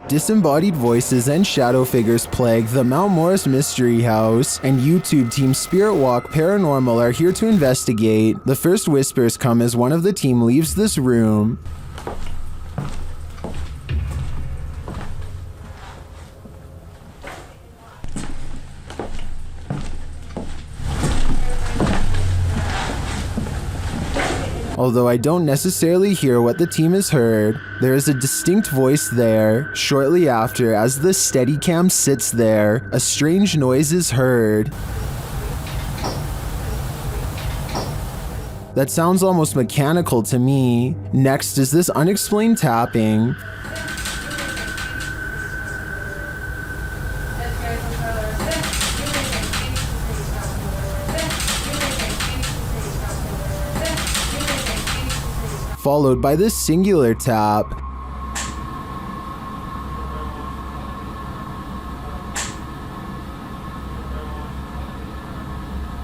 Disembodied voices and shadow figures plague the Mount Morris Mystery House, and YouTube team Spirit Walk Paranormal are here to investigate. The first whispers come as one of the team leaves this room. Although I don't necessarily hear what the team has heard, there is a distinct voice there. Shortly after, as the Steadicam sits there, a strange noise is heard. That sounds almost mechanical to me. Next is this unexplained tapping. Followed by this singular tap.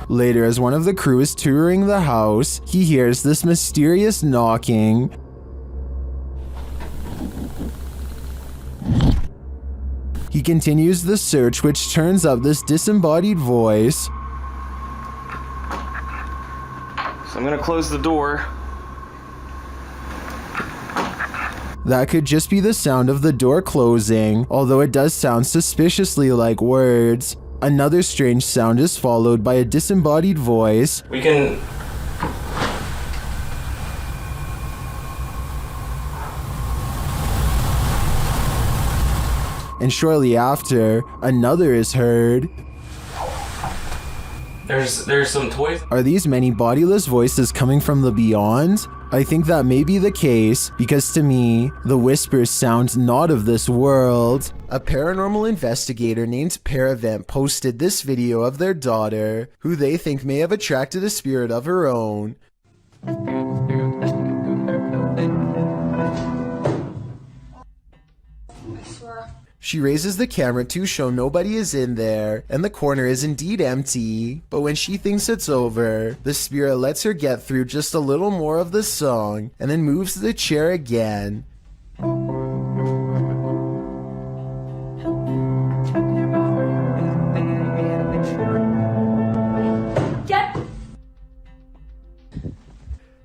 Later, as one of the crew is touring the house, he hears this mysterious knocking. He continues the search, which turns up this disembodied voice. So I'm gonna close the door. That could just be the sound of the door closing, although it does sound suspiciously like words. Another strange sound is followed by a disembodied voice. We can... And shortly after, another is heard. There's some toys. Are these many bodiless voices coming from the beyond? I think that may be the case, because to me, the whispers sound not of this world. A paranormal investigator named Paravent posted this video of their daughter, who they think may have attracted a spirit of her own. She raises the camera to show nobody is in there, and the corner is indeed empty. But when she thinks it's over, the spirit lets her get through just a little more of the song, and then moves the chair again.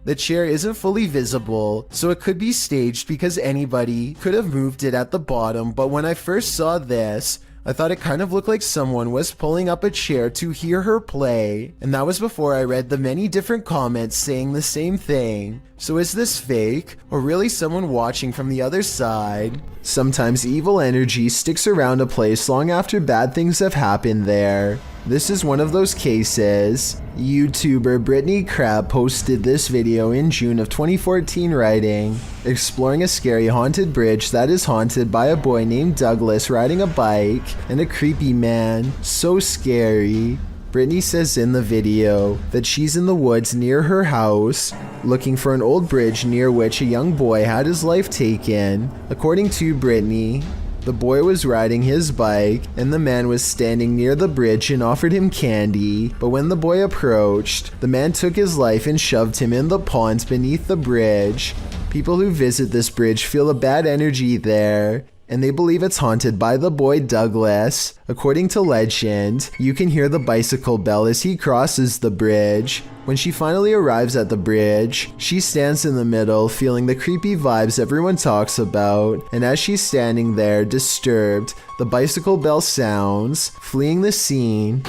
The chair isn't fully visible, so it could be staged because anybody could have moved it at the bottom, but when I first saw this, I thought it kind of looked like someone was pulling up a chair to hear her play, and that was before I read the many different comments saying the same thing. So is this fake, or really someone watching from the other side? Sometimes evil energy sticks around a place long after bad things have happened there. This is one of those cases. YouTuber Brittany Crab posted this video in June of 2014 writing, exploring a scary haunted bridge that is haunted by a boy named Douglas riding a bike and a creepy man. So scary. Brittany says in the video that she's in the woods near her house, looking for an old bridge near which a young boy had his life taken. According to Brittany, the boy was riding his bike, and the man was standing near the bridge and offered him candy, but when the boy approached, the man took his life and shoved him in the pond beneath the bridge. People who visit this bridge feel a bad energy there, and they believe it's haunted by the boy Douglas. According to legend, you can hear the bicycle bell as he crosses the bridge. When she finally arrives at the bridge, she stands in the middle, feeling the creepy vibes everyone talks about, and as she's standing there, disturbed, the bicycle bell sounds. Fleeing the scene,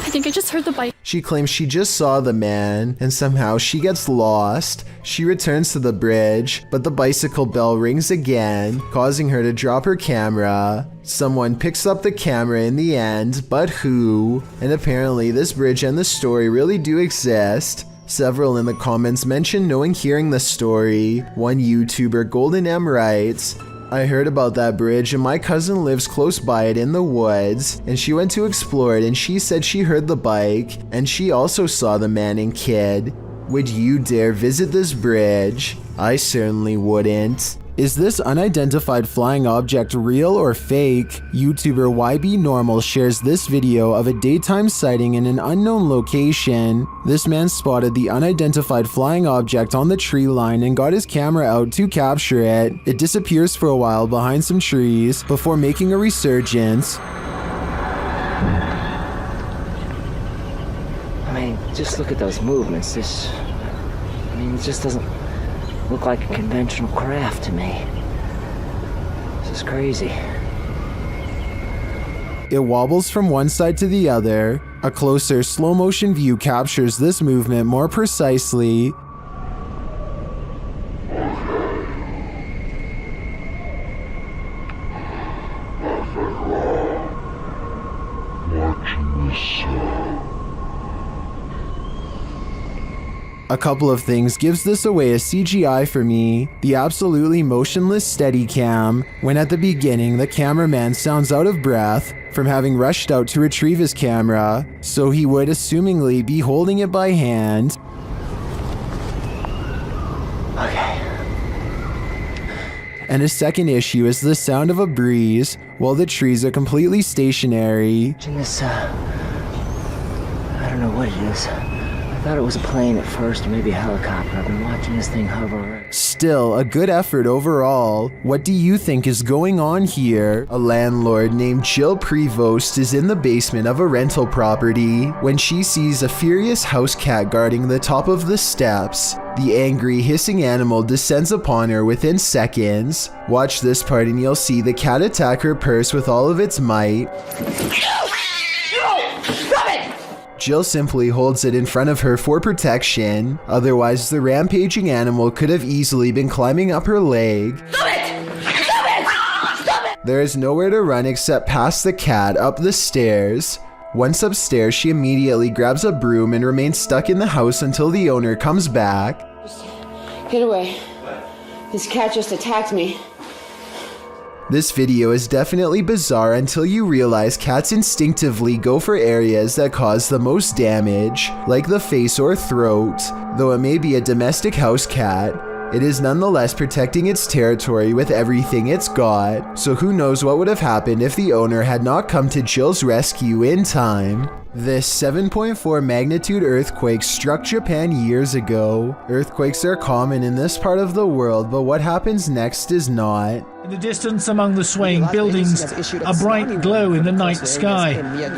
I think I just heard the bike. She claims she just saw the man, and somehow she gets lost. She returns to the bridge, but the bicycle bell rings again, causing her to drop her camera. Someone picks up the camera in the end, but who? And apparently this bridge and the story really do exist. Several in the comments mention knowing hearing the story. One YouTuber, Golden M, writes, I heard about that bridge and my cousin lives close by it in the woods, and she went to explore it and she said she heard the bike, and she also saw the man and kid. Would you dare visit this bridge? I certainly wouldn't. Is this unidentified flying object real or fake? YouTuber YB Normal shares this video of a daytime sighting in an unknown location. This man spotted the unidentified flying object on the tree line and got his camera out to capture it. It disappears for a while behind some trees before making a resurgence. I mean, just look at those movements. It just doesn't look like a conventional craft to me. This is crazy. It wobbles from one side to the other. A closer slow motion view captures this movement more precisely. A couple of things gives this away as CGI for me. The absolutely motionless Steadicam, when at the beginning the cameraman sounds out of breath from having rushed out to retrieve his camera, so he would assumingly be holding it by hand. Okay. And a second issue is the sound of a breeze while the trees are completely stationary. Watching this, I don't know what it is. I thought it was a plane at first, or maybe a helicopter. I've been watching this thing hover around. Still, a good effort overall. What do you think is going on here? A landlord named Jill Prevost is in the basement of a rental property when she sees a furious house cat guarding the top of the steps. The angry, hissing animal descends upon her within seconds. Watch this part and you'll see the cat attack her purse with all of its might. Jill simply holds it in front of her for protection, otherwise the rampaging animal could have easily been climbing up her leg. Stop it! Stop it! Stop it! There is nowhere to run except past the cat up the stairs. Once upstairs, she immediately grabs a broom and remains stuck in the house until the owner comes back. Get away. This cat just attacked me. This video is definitely bizarre until you realize cats instinctively go for areas that cause the most damage, like the face or throat. Though it may be a domestic house cat, it is nonetheless protecting its territory with everything it's got, so who knows what would have happened if the owner had not come to Jill's rescue in time. This 7.4 magnitude earthquake struck Japan years ago. Earthquakes are common in this part of the world, but what happens next is not. In the distance among the swaying buildings, a bright glow in the night sky,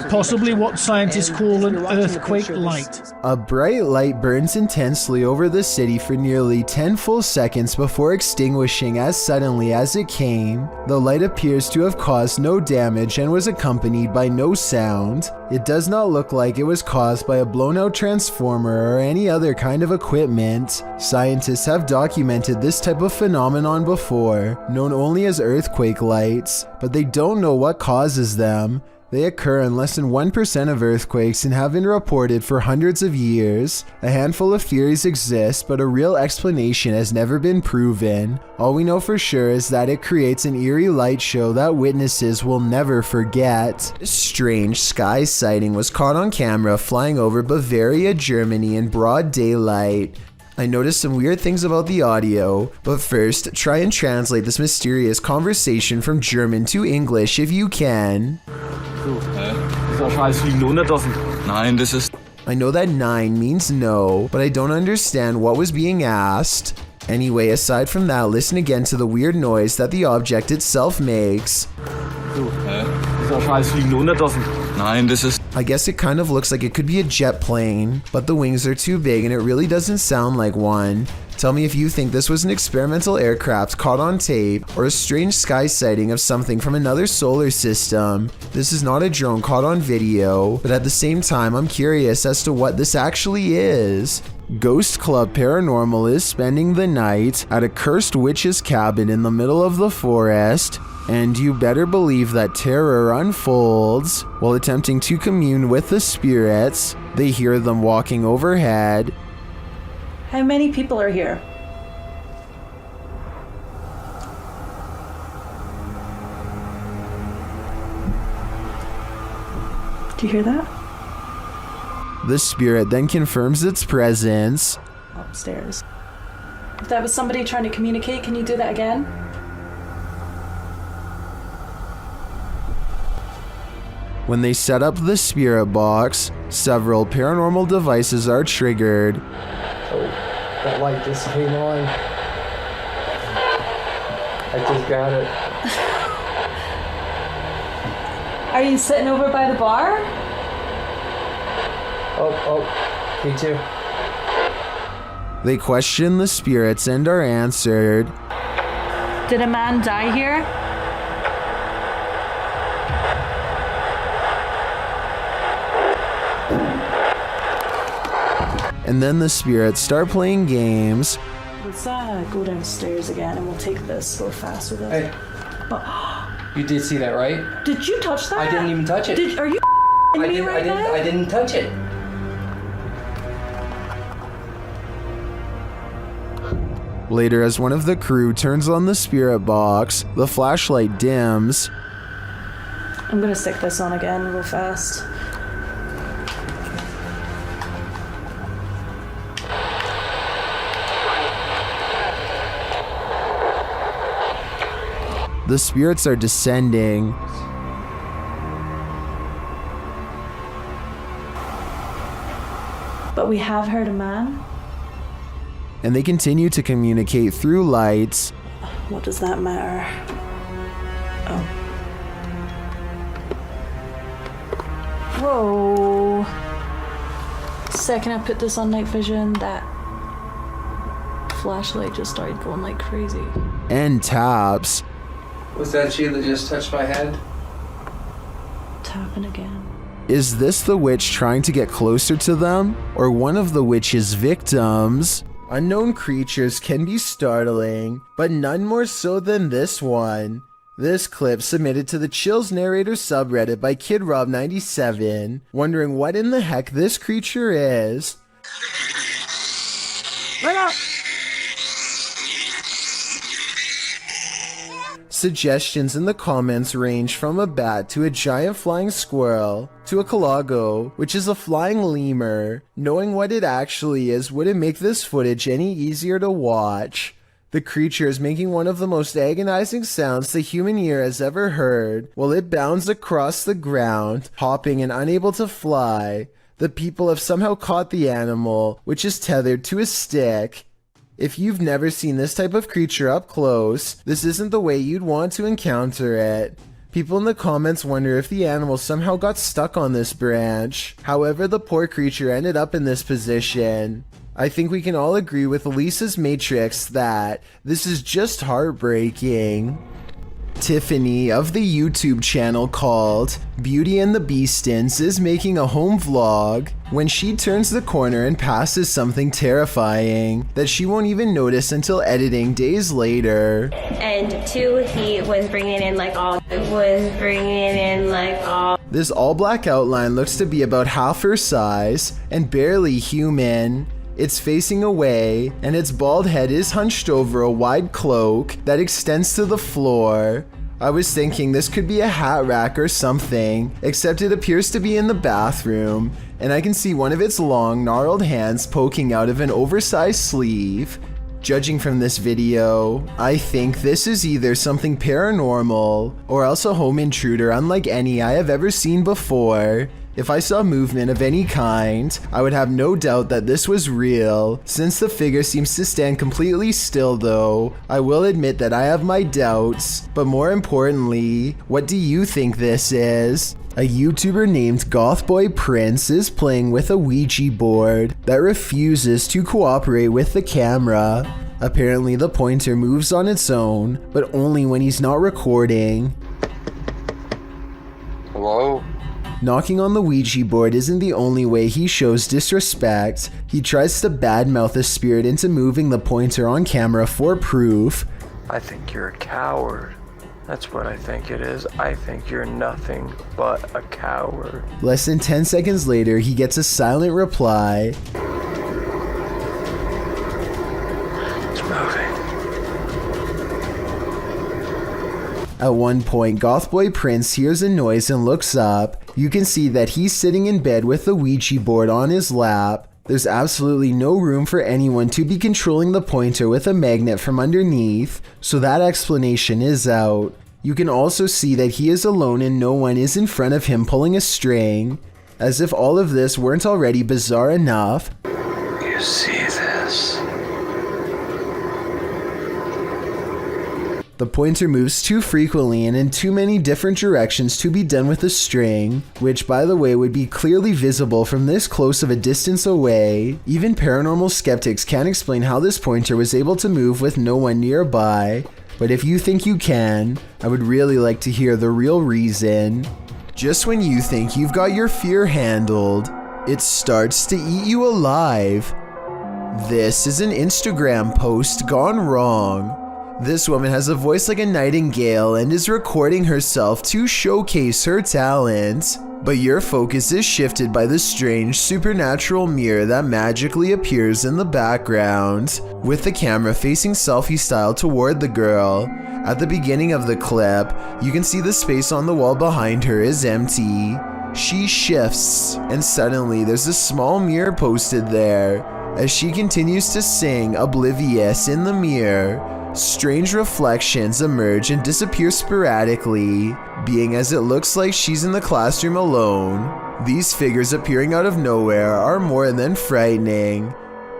possibly what scientists call an earthquake light. A bright light burns intensely over the city for nearly 10 full seconds before extinguishing as suddenly as it came. The light appears to have caused no damage and was accompanied by no sound. It does not look like it was caused by a blown-out transformer or any other kind of equipment. Scientists have documented this type of phenomenon before, known only as earthquake lights, but they don't know what causes them. They occur in less than 1% of earthquakes and have been reported for hundreds of years. A handful of theories exist, but a real explanation has never been proven. All we know for sure is that it creates an eerie light show that witnesses will never forget. A strange sky sighting was caught on camera flying over Bavaria, Germany in broad daylight. I noticed some weird things about the audio, but first, try and translate this mysterious conversation from German to English if you can. I know that 9 means no, but I don't understand what was being asked. Anyway, aside from that, listen again to the weird noise that the object itself makes. I guess it kind of looks like it could be a jet plane, but the wings are too big and it really doesn't sound like one. Tell me if you think this was an experimental aircraft caught on tape or a strange sky sighting of something from another solar system. This is not a drone caught on video, but at the same time I'm curious as to what this actually is. Ghost Club Paranormal is spending the night at a cursed witch's cabin in the middle of the forest, and you better believe that terror unfolds. While attempting to commune with the spirits, they hear them walking overhead. How many people are here? Do you hear that? The spirit then confirms its presence. Upstairs. If that was somebody trying to communicate, can you do that again? When they set up the spirit box, several paranormal devices are triggered. Oh, that light just came on. I just got it. Are you sitting over by the bar? Oh, me too. They question the spirits and are answered. Did a man die here? And then the spirits start playing games. Let's go downstairs again and we'll take this a little faster though. Hey. Oh. You did see that, right? Did you touch that? I didn't even touch it. Are you me right now? I didn't touch it. Later, as one of the crew turns on the spirit box, the flashlight dims. I'm gonna stick this on again real fast. The spirits are descending. But we have heard a man. And they continue to communicate through lights. What does that matter? Oh. Whoa. Second I put this on night vision, that flashlight just started going like crazy. And taps. Was that she that just touched my head? Tapping again. Is this the witch trying to get closer to them? Or one of the witch's victims? Unknown creatures can be startling, but none more so than this one. This clip submitted to the Chills Narrator subreddit by KidRob97, wondering what in the heck this creature is. Right up! Suggestions in the comments range from a bat to a giant flying squirrel to a calago, which is a flying lemur. Knowing what it actually is wouldn't make this footage any easier to watch. The creature is making one of the most agonizing sounds the human ear has ever heard while it bounds across the ground, hopping and unable to fly. The people have somehow caught the animal, which is tethered to a stick. If you've never seen this type of creature up close, this isn't the way you'd want to encounter it. People in the comments wonder if the animal somehow got stuck on this branch. However, the poor creature ended up in this position. I think we can all agree with Lisa's Matrix that this is just heartbreaking. Tiffany of the YouTube channel called Beauty and the Beastins is making a home vlog when she turns the corner and passes something terrifying that she won't even notice until editing days later. And two, he was bringing in like all. This all black outline looks to be about half her size and barely human. It's facing away, and its bald head is hunched over a wide cloak that extends to the floor. I was thinking this could be a hat rack or something, except it appears to be in the bathroom, and I can see one of its long, gnarled hands poking out of an oversized sleeve. Judging from this video, I think this is either something paranormal, or else a home intruder unlike any I have ever seen before. If I saw movement of any kind, I would have no doubt that this was real. Since the figure seems to stand completely still though, I will admit that I have my doubts. But more importantly, what do you think this is? A YouTuber named Gothboy Prince is playing with a Ouija board that refuses to cooperate with the camera. Apparently the pointer moves on its own, but only when he's not recording. Hello? Knocking on the Ouija board isn't the only way he shows disrespect. He tries to badmouth a spirit into moving the pointer on camera for proof. I think you're a coward. That's what I think it is. I think you're nothing but a coward. Less than 10 seconds later, he gets a silent reply. It's moving. At one point, Gothboy Prince hears a noise and looks up. You can see that he's sitting in bed with the Ouija board on his lap. There's absolutely no room for anyone to be controlling the pointer with a magnet from underneath, so that explanation is out. You can also see that he is alone and no one is in front of him pulling a string. As if all of this weren't already bizarre enough. You see this? The pointer moves too frequently and in too many different directions to be done with a string, which by the way would be clearly visible from this close of a distance away. Even paranormal skeptics can't explain how this pointer was able to move with no one nearby, but if you think you can, I would really like to hear the real reason. Just when you think you've got your fear handled, it starts to eat you alive. This is an Instagram post gone wrong. This woman has a voice like a nightingale and is recording herself to showcase her talent. But your focus is shifted by the strange supernatural mirror that magically appears in the background, with the camera facing selfie style toward the girl. At the beginning of the clip, you can see the space on the wall behind her is empty. She shifts, and suddenly there's a small mirror posted there. As she continues to sing, oblivious in the mirror, strange reflections emerge and disappear sporadically, being as it looks like she's in the classroom alone. These figures appearing out of nowhere are more than frightening.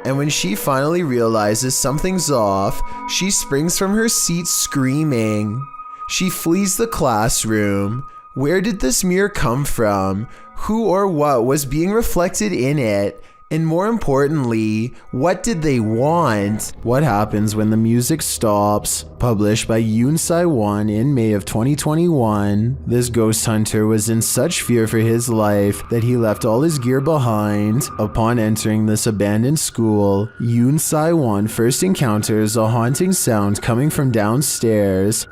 And when she finally realizes something's off, she springs from her seat screaming. She flees the classroom. Where did this mirror come from? Who or what was being reflected in it? And more importantly, what did they want? What happens when the music stops? Published by Unidentified in May of 2021, this ghost hunter was in such fear for his life that he left all his gear behind. Upon entering this abandoned school, Unidentified first encounters a haunting sound coming from downstairs.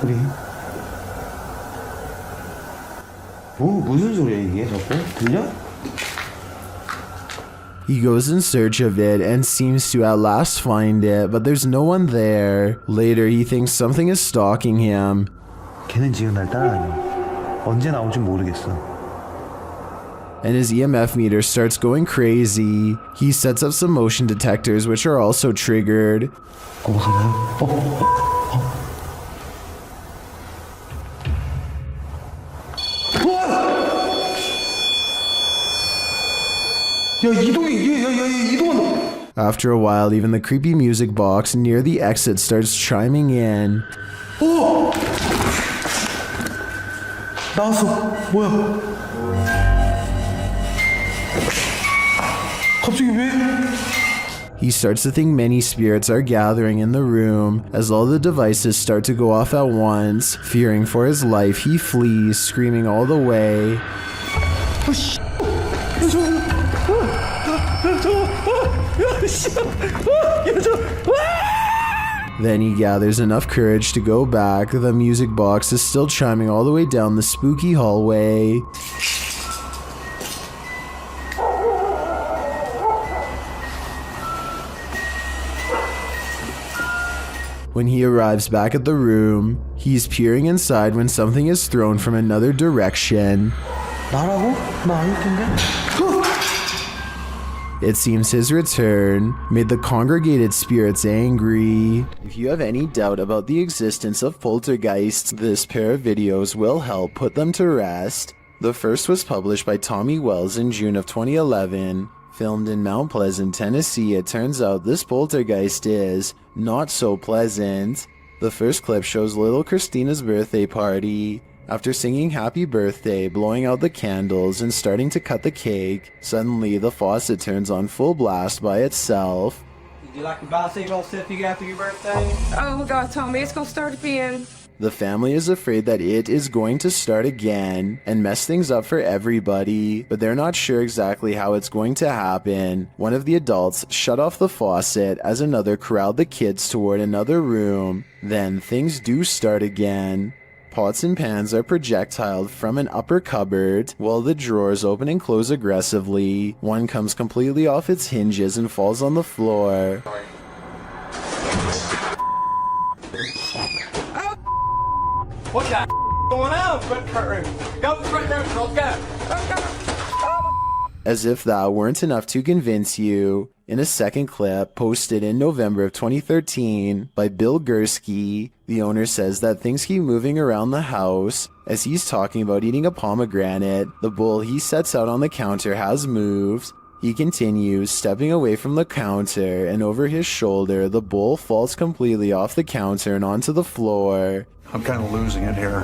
소리? 무슨 소리야 이게 자꾸? 들려? He goes in search of it and seems to at last find it, but there's no one there. Later, he thinks something is stalking him. 걔는 지금 날 따라다녀. 언제 나올지 모르겠어. And his EMF meter starts going crazy. He sets up some motion detectors, which are also triggered. After a while, even the creepy music box near the exit starts chiming in. 나왔어. 뭐야? 갑자기 왜? He starts to think many spirits are gathering in the room. As all the devices start to go off at once, fearing for his life, he flees, screaming all the way. Then he gathers enough courage to go back. The music box is still chiming all the way down the spooky hallway. When he arrives back at the room, he's peering inside when something is thrown from another direction. 나라고? 나 아닐 텐데? It seems his return made the congregated spirits angry. If you have any doubt about the existence of poltergeists, this pair of videos will help put them to rest. The first was published by Tommy Wells in June of 2011. Filmed in Mount Pleasant, Tennessee, it turns out this poltergeist is not so pleasant. The first clip shows little Christina's birthday party. After singing happy birthday, blowing out the candles, and starting to cut the cake, suddenly the faucet turns on full blast by itself. Did you like your bicycle Tiffy after your birthday? Oh, God told me it's gonna start again. The family is afraid that it is going to start again and mess things up for everybody, but they're not sure exactly how it's going to happen. One of the adults shut off the faucet as another corralled the kids toward another room. Then things do start again. Pots and pans are projectiled from an upper cupboard, while the drawers open and close aggressively. One comes completely off its hinges and falls on the floor. What the going on? Front room. Go front room, go. As if that weren't enough to convince you, In a second clip posted in November of 2013 by Bill Gursky, the owner says that things keep moving around the house. As he's talking about eating a pomegranate, the bowl he sets out on the counter has moved. He continues, stepping away from the counter, and over his shoulder, the bowl falls completely off the counter and onto the floor. I'm kind of losing it here.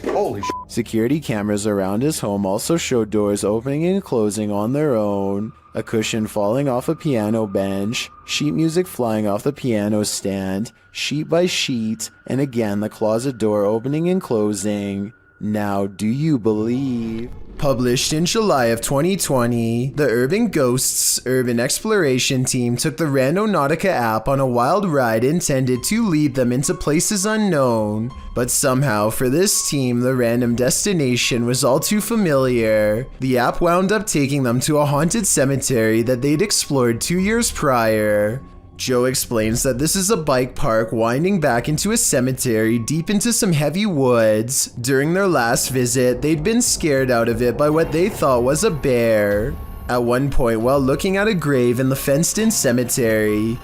Holy shit. Security cameras around his home also show doors opening and closing on their own, a cushion falling off a piano bench, sheet music flying off the piano stand, sheet by sheet, and again the closet door opening and closing. Now, do you believe? Published in July of 2020, the Urban Ghosts Urban Exploration Team took the Randonautica app on a wild ride intended to lead them into places unknown. But somehow, for this team, the random destination was all too familiar. The app wound up taking them to a haunted cemetery that they'd explored 2 years prior. Joe explains that this is a bike park winding back into a cemetery deep into some heavy woods. During their last visit, they'd been scared out of it by what they thought was a bear. At one point, while looking at a grave in the fenced-in cemetery,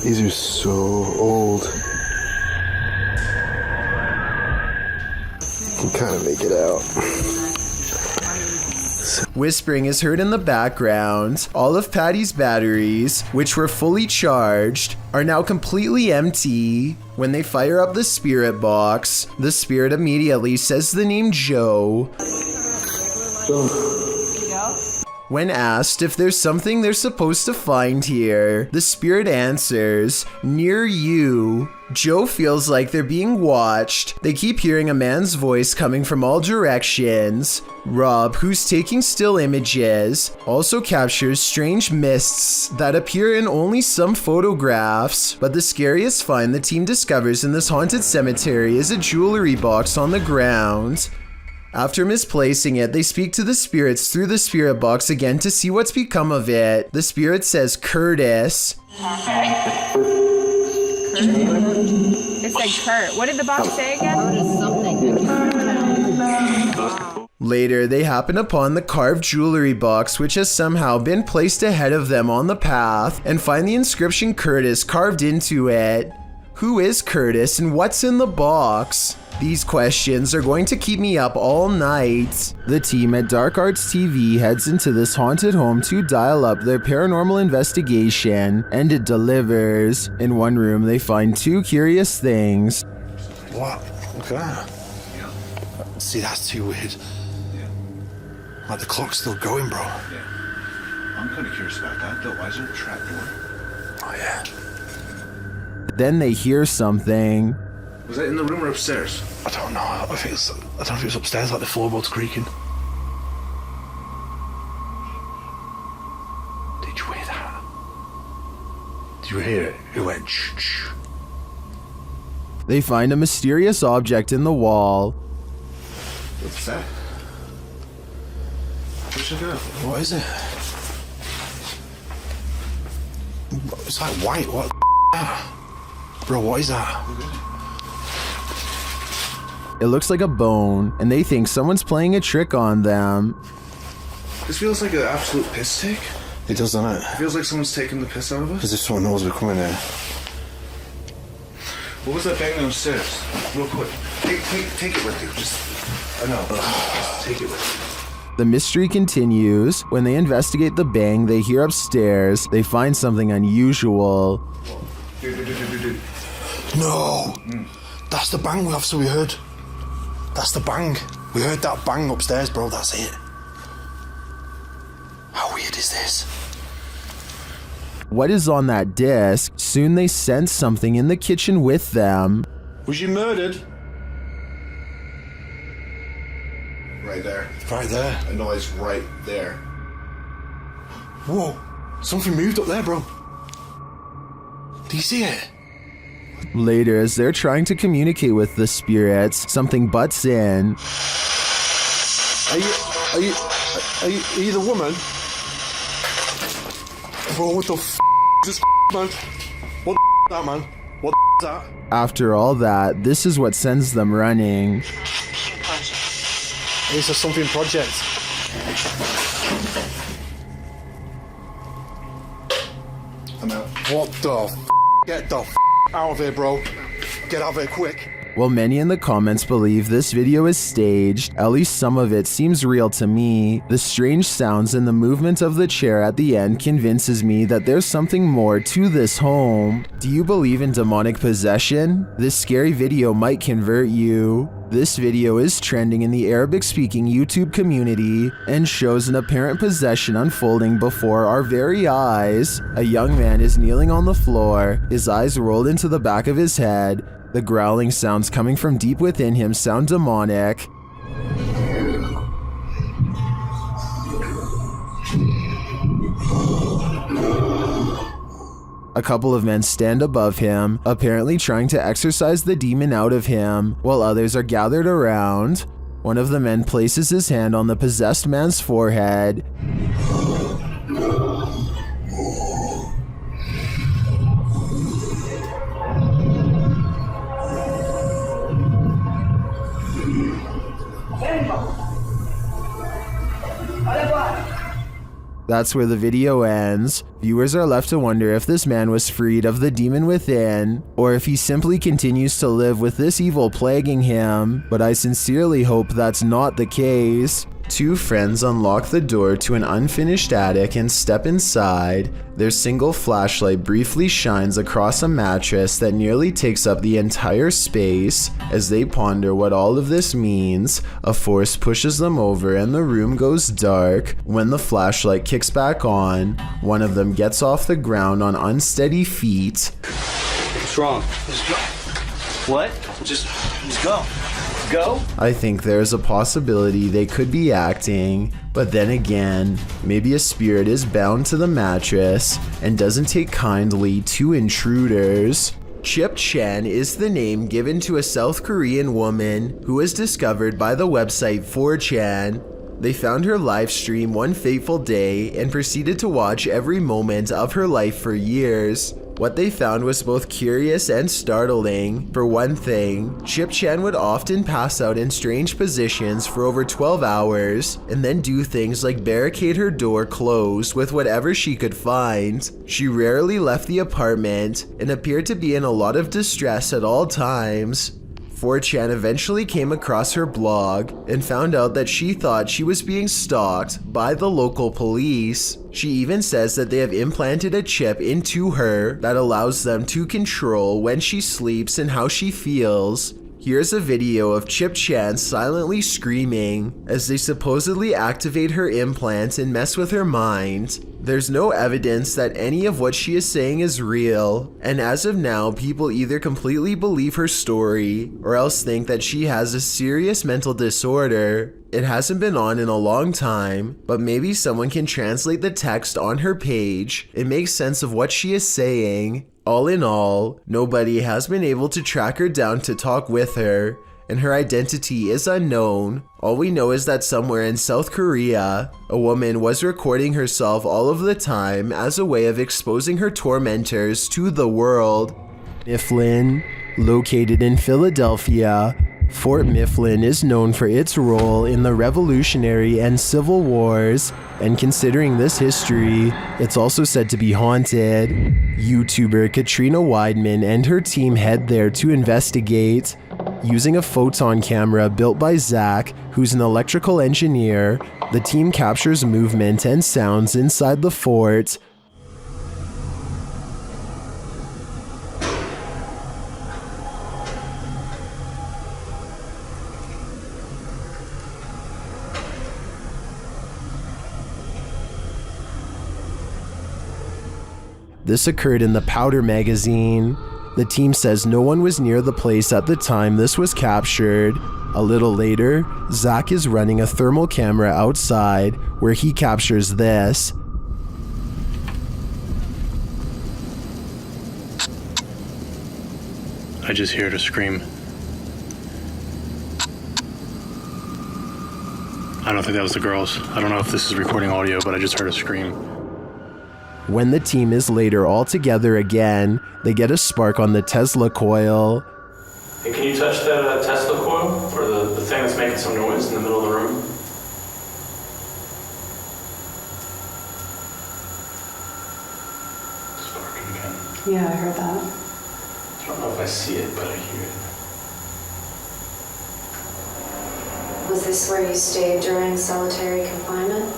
these are so old. You can kind of make it out. Whispering is heard in the background. All of Patty's batteries, which were fully charged, are now completely empty. When they fire up the spirit box, the spirit immediately says the name Joe. When asked if there's something they're supposed to find here, the spirit answers, "Near you." Joe feels like they're being watched. They keep hearing a man's voice coming from all directions. Rob, who's taking still images, also captures strange mists that appear in only some photographs. But the scariest find the team discovers in this haunted cemetery is a jewelry box on the ground. After misplacing it, they speak to the spirits through the spirit box again to see what's become of it. The spirit says Curtis. It said Kurt. What did the box say again? Later, they happen upon the carved jewelry box, which has somehow been placed ahead of them on the path, and find the inscription Curtis carved into it. Who is Curtis and what's in the box? These questions are going to keep me up all night. The team at Dark Arts TV heads into this haunted home to dial up their paranormal investigation, and it delivers. In one room, they find two curious things. What? Look at that. See, that's too weird. Like the clock's still going, bro. I'm kind of curious about that, though. Why is there a trapdoor? Oh, yeah. Then they hear something. Was that in the room or upstairs? I don't know. I don't know if it was upstairs, like the floorboards creaking. Did you hear that? Did you hear it? It went shh. They find a mysterious object in the wall. What's that? What is it? It's like white. What the f***? Bro, what is that? It looks like a bone, and they think someone's playing a trick on them. This feels like an absolute piss take. It does, doesn't it? It feels like someone's taking the piss out of us. As if someone knows we're coming here. What was that bang downstairs? Real quick. Take it with you. I know. Just take it with you. The mystery continues. When they investigate the bang they hear upstairs, they find something unusual. Dude. No! That's the bang officer we heard. That's the bang. We heard that bang upstairs, bro. That's it. How weird is this? What is on that disc? Soon they sense something in the kitchen with them. Was you murdered? Right there. Right there. A noise right there. Whoa. Something moved up there, bro. Do you see it? Later, as they're trying to communicate with the spirits, something butts in. Are you the woman? Bro, what the f*** is this man? What the f*** that, man? What the f*** is that? After all that, this is what sends them running. It's a something project. What the f? Get the f out of here, bro. Get out of here quick. While many in the comments believe this video is staged, at least some of it seems real to me. The strange sounds and the movement of the chair at the end convinces me that there's something more to this home. Do you believe in demonic possession? This scary video might convert you. This video is trending in the Arabic-speaking YouTube community and shows an apparent possession unfolding before our very eyes. A young man is kneeling on the floor, his eyes rolled into the back of his head. The growling sounds coming from deep within him sound demonic. A couple of men stand above him, apparently trying to exorcise the demon out of him, while others are gathered around. One of the men places his hand on the possessed man's forehead. That's where the video ends. Viewers are left to wonder if this man was freed of the demon within, or if he simply continues to live with this evil plaguing him, but I sincerely hope that's not the case. Two friends unlock the door to an unfinished attic and step inside. Their single flashlight briefly shines across a mattress that nearly takes up the entire space. As they ponder what all of this means, a force pushes them over and the room goes dark. When the flashlight kicks back on, one of them gets off the ground on unsteady feet. What's wrong? Just go. What? Just go. Go? I think there's a possibility they could be acting, but then again, maybe a spirit is bound to the mattress and doesn't take kindly to intruders. Chip Chen is the name given to a South Korean woman who was discovered by the website 4chan. They found her live stream one fateful day and proceeded to watch every moment of her life for years. What they found was both curious and startling. For one thing, Chip Chen would often pass out in strange positions for over 12 hours and then do things like barricade her door closed with whatever she could find. She rarely left the apartment and appeared to be in a lot of distress at all times. 4chan eventually came across her blog and found out that she thought she was being stalked by the local police. She even says that they have implanted a chip into her that allows them to control when she sleeps and how she feels. Here's a video of Chip Chan silently screaming as they supposedly activate her implant and mess with her mind. There's no evidence that any of what she is saying is real, and as of now, people either completely believe her story or else think that she has a serious mental disorder. It hasn't been on in a long time, but maybe someone can translate the text on her page and make sense of what she is saying. All in all, nobody has been able to track her down to talk with her, and her identity is unknown. All we know is that somewhere in South Korea, a woman was recording herself all of the time as a way of exposing her tormentors to the world. Mifflin, located in Philadelphia, Fort Mifflin is known for its role in the Revolutionary and Civil Wars, and considering this history, it's also said to be haunted. YouTuber Katrina Weidman and her team head there to investigate. Using a photon camera built by Zach, who's an electrical engineer, the team captures movement and sounds inside the fort. This occurred in the Powder magazine. The team says no one was near the place at the time this was captured. A little later, Zach is running a thermal camera outside where he captures this. I just heard a scream. I don't think that was the girls. I don't know if this is recording audio, but I just heard a scream. When the team is later all together again, they get a spark on the Tesla coil. Hey, can you touch that Tesla coil? Or the thing that's making some noise in the middle of the room? Sparking again. Yeah, I heard that. I don't know if I see it, but I hear it. Was this where you stayed during solitary confinement?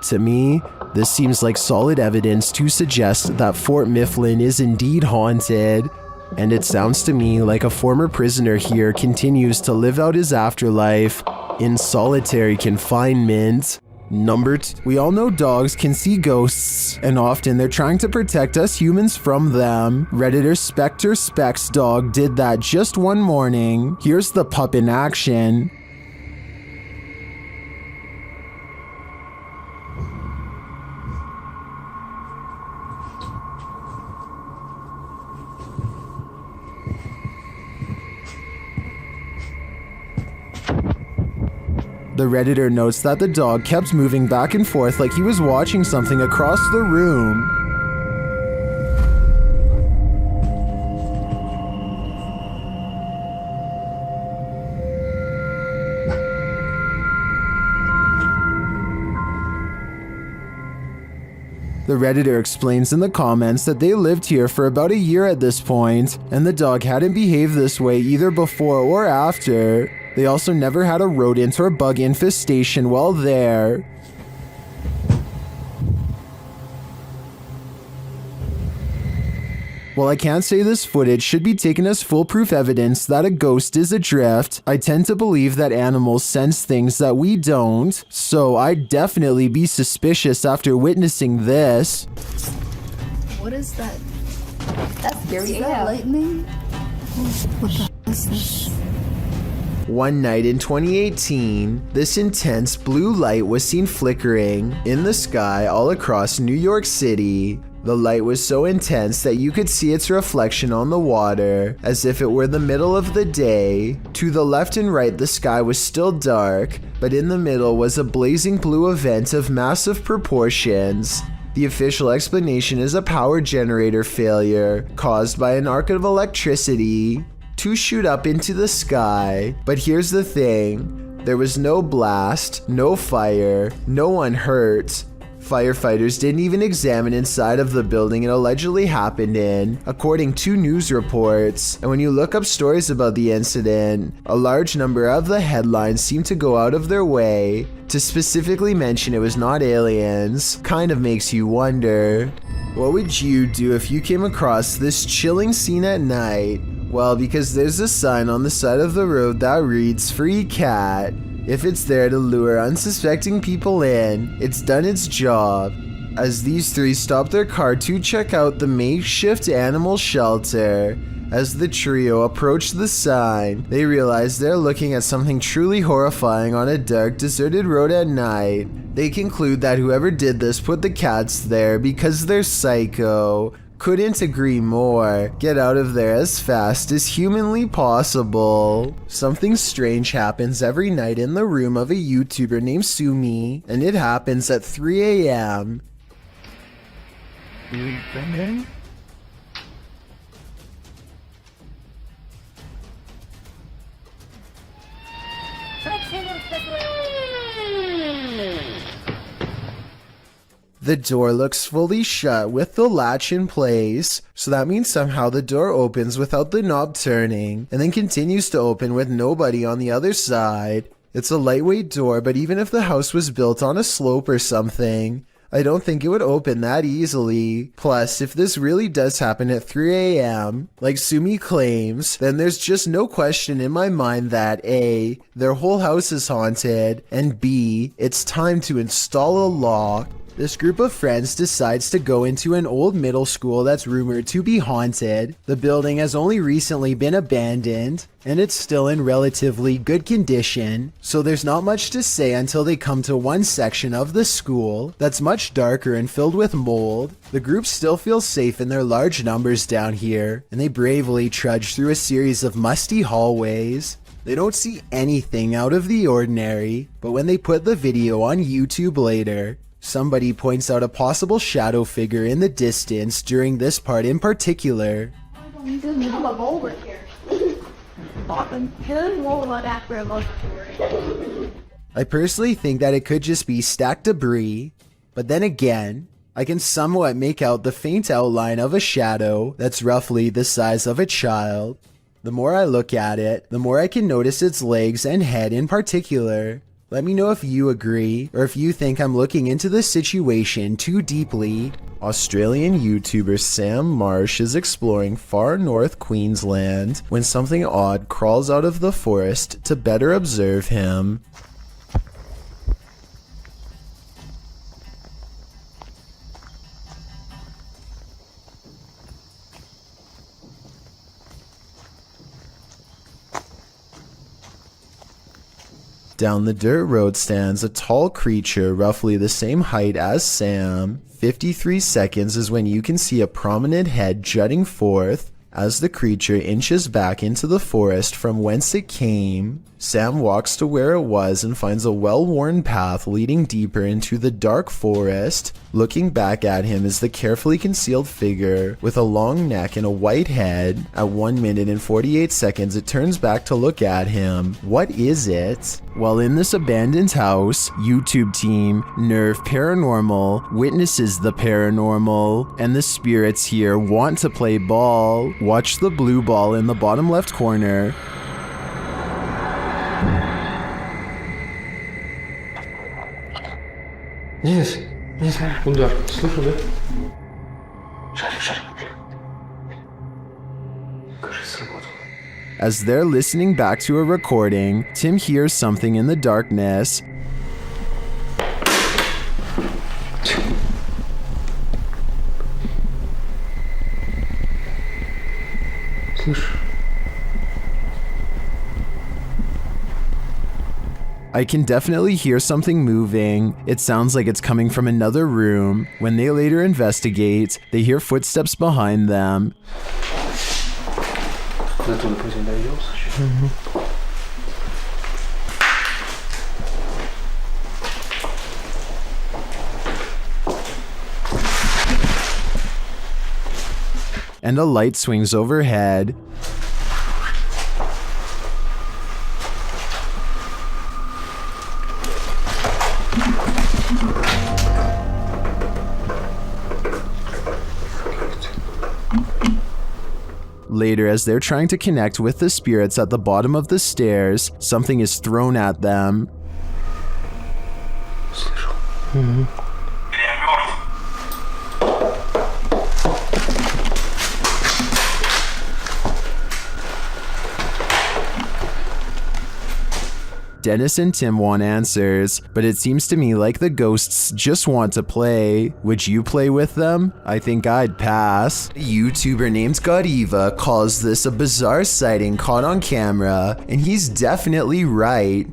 To me, this seems like solid evidence to suggest that Fort Mifflin is indeed haunted, and it sounds to me like a former prisoner here continues to live out his afterlife in solitary confinement. Number 2. We all know dogs can see ghosts, and often they're trying to protect us humans from them. Redditor Spectre Specs dog did that just one morning. Here's the pup in action. The Redditor notes that the dog kept moving back and forth like he was watching something across the room. The Redditor explains in the comments that they lived here for about a year at this point, and the dog hadn't behaved this way either before or after. They also never had a rodent or bug infestation while there. While I can't say this footage should be taken as foolproof evidence that a ghost is adrift, I tend to believe that animals sense things that we don't, so I'd definitely be suspicious after witnessing this. What is that? That's scary. Is that lightning? What the hell is this? One night in 2018, this intense blue light was seen flickering in the sky all across New York City. The light was so intense that you could see its reflection on the water, as if it were the middle of the day. To the left and right, the sky was still dark, but in the middle was a blazing blue event of massive proportions. The official explanation is a power generator failure caused by an arc of electricity to shoot up into the sky. But here's the thing, there was no blast, no fire, no one hurt. Firefighters didn't even examine inside of the building it allegedly happened in, according to news reports. And when you look up stories about the incident, a large number of the headlines seem to go out of their way to specifically mention it was not aliens. Kind of makes you wonder, what would you do if you came across this chilling scene at night? Well, because there's a sign on the side of the road that reads "Free Cat." If it's there to lure unsuspecting people in, it's done its job. As these three stop their car to check out the makeshift animal shelter, as the trio approach the sign, they realize they're looking at something truly horrifying on a dark, deserted road at night. They conclude that whoever did this put the cats there because they're psycho. Couldn't agree more. Get out of there as fast as humanly possible. Something strange happens every night in the room of a YouTuber named Sumi, and it happens at 3 a.m. The door looks fully shut with the latch in place, so that means somehow the door opens without the knob turning, and then continues to open with nobody on the other side. It's a lightweight door, but even if the house was built on a slope or something, I don't think it would open that easily. Plus, if this really does happen at 3 a.m., like Sumi claims, then there's just no question in my mind that A, their whole house is haunted, and B, it's time to install a lock. This group of friends decides to go into an old middle school that's rumored to be haunted. The building has only recently been abandoned, and it's still in relatively good condition, so there's not much to say until they come to one section of the school that's much darker and filled with mold. The group still feels safe in their large numbers down here, and they bravely trudge through a series of musty hallways. They don't see anything out of the ordinary, but when they put the video on YouTube later, somebody points out a possible shadow figure in the distance during this part in particular. I personally think that it could just be stacked debris, but then again, I can somewhat make out the faint outline of a shadow that's roughly the size of a child. The more I look at it, the more I can notice its legs and head in particular. Let me know if you agree, or if you think I'm looking into this situation too deeply. Australian YouTuber Sam Marsh is exploring far north Queensland when something odd crawls out of the forest to better observe him. Down the dirt road stands a tall creature roughly the same height as Sam. 53 seconds is when you can see a prominent head jutting forth as the creature inches back into the forest from whence it came. Sam walks to where it was and finds a well-worn path leading deeper into the dark forest. Looking back at him is the carefully concealed figure with a long neck and a white head. At 1 minute and 48 seconds, it turns back to look at him. What is it? While in this abandoned house, YouTube team Nerve Paranormal witnesses the paranormal, and the spirits here want to play ball. Watch the blue ball in the bottom left corner. Yes, Uндar, слышу, да? As they're listening back to a recording, Tim hears something in the darkness. I can definitely hear something moving. It sounds like it's coming from another room. When they later investigate, they hear footsteps behind them. And a light swings overhead. Later, as they're trying to connect with the spirits at the bottom of the stairs, something is thrown at them. Dennis and Tim want answers, but it seems to me like the ghosts just want to play. Would you play with them? I think I'd pass. A YouTuber named Godiva calls this a bizarre sighting caught on camera, and he's definitely right.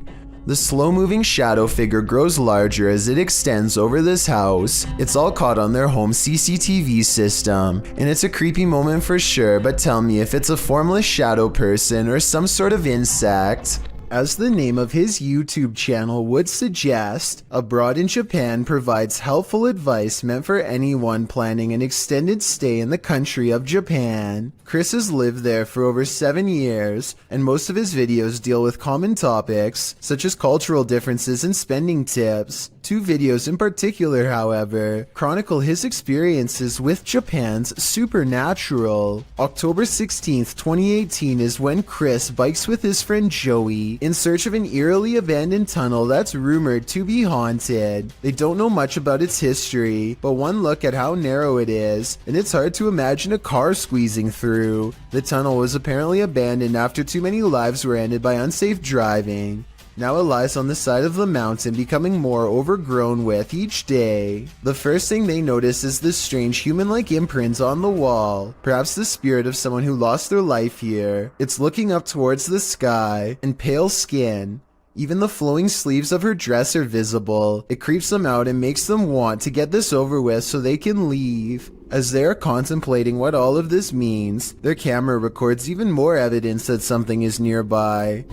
The slow-moving shadow figure grows larger as it extends over this house. It's all caught on their home CCTV system, and it's a creepy moment for sure, but tell me if it's a formless shadow person or some sort of insect. As the name of his YouTube channel would suggest, Abroad in Japan provides helpful advice meant for anyone planning an extended stay in the country of Japan. Chris has lived there for over 7 years, and most of his videos deal with common topics, such as cultural differences and spending tips. 2 videos in particular, however, chronicle his experiences with Japan's supernatural. October 16th, 2018 is when Chris bikes with his friend Joey in search of an eerily abandoned tunnel that's rumored to be haunted. They don't know much about its history, but one look at how narrow it is, and it's hard to imagine a car squeezing through. The tunnel was apparently abandoned after too many lives were ended by unsafe driving. Now it lies on the side of the mountain, becoming more overgrown with each day. The first thing they notice is this strange human-like imprint on the wall, perhaps the spirit of someone who lost their life here. It's looking up towards the sky, and pale skin. Even the flowing sleeves of her dress are visible. It creeps them out and makes them want to get this over with so they can leave. As they are contemplating what all of this means, their camera records even more evidence that something is nearby.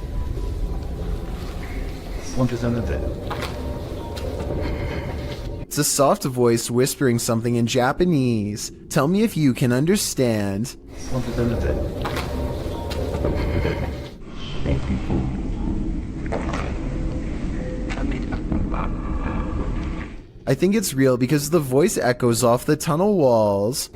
It's a soft voice whispering something in Japanese. Tell me if you can understand. I think it's real because the voice echoes off the tunnel walls.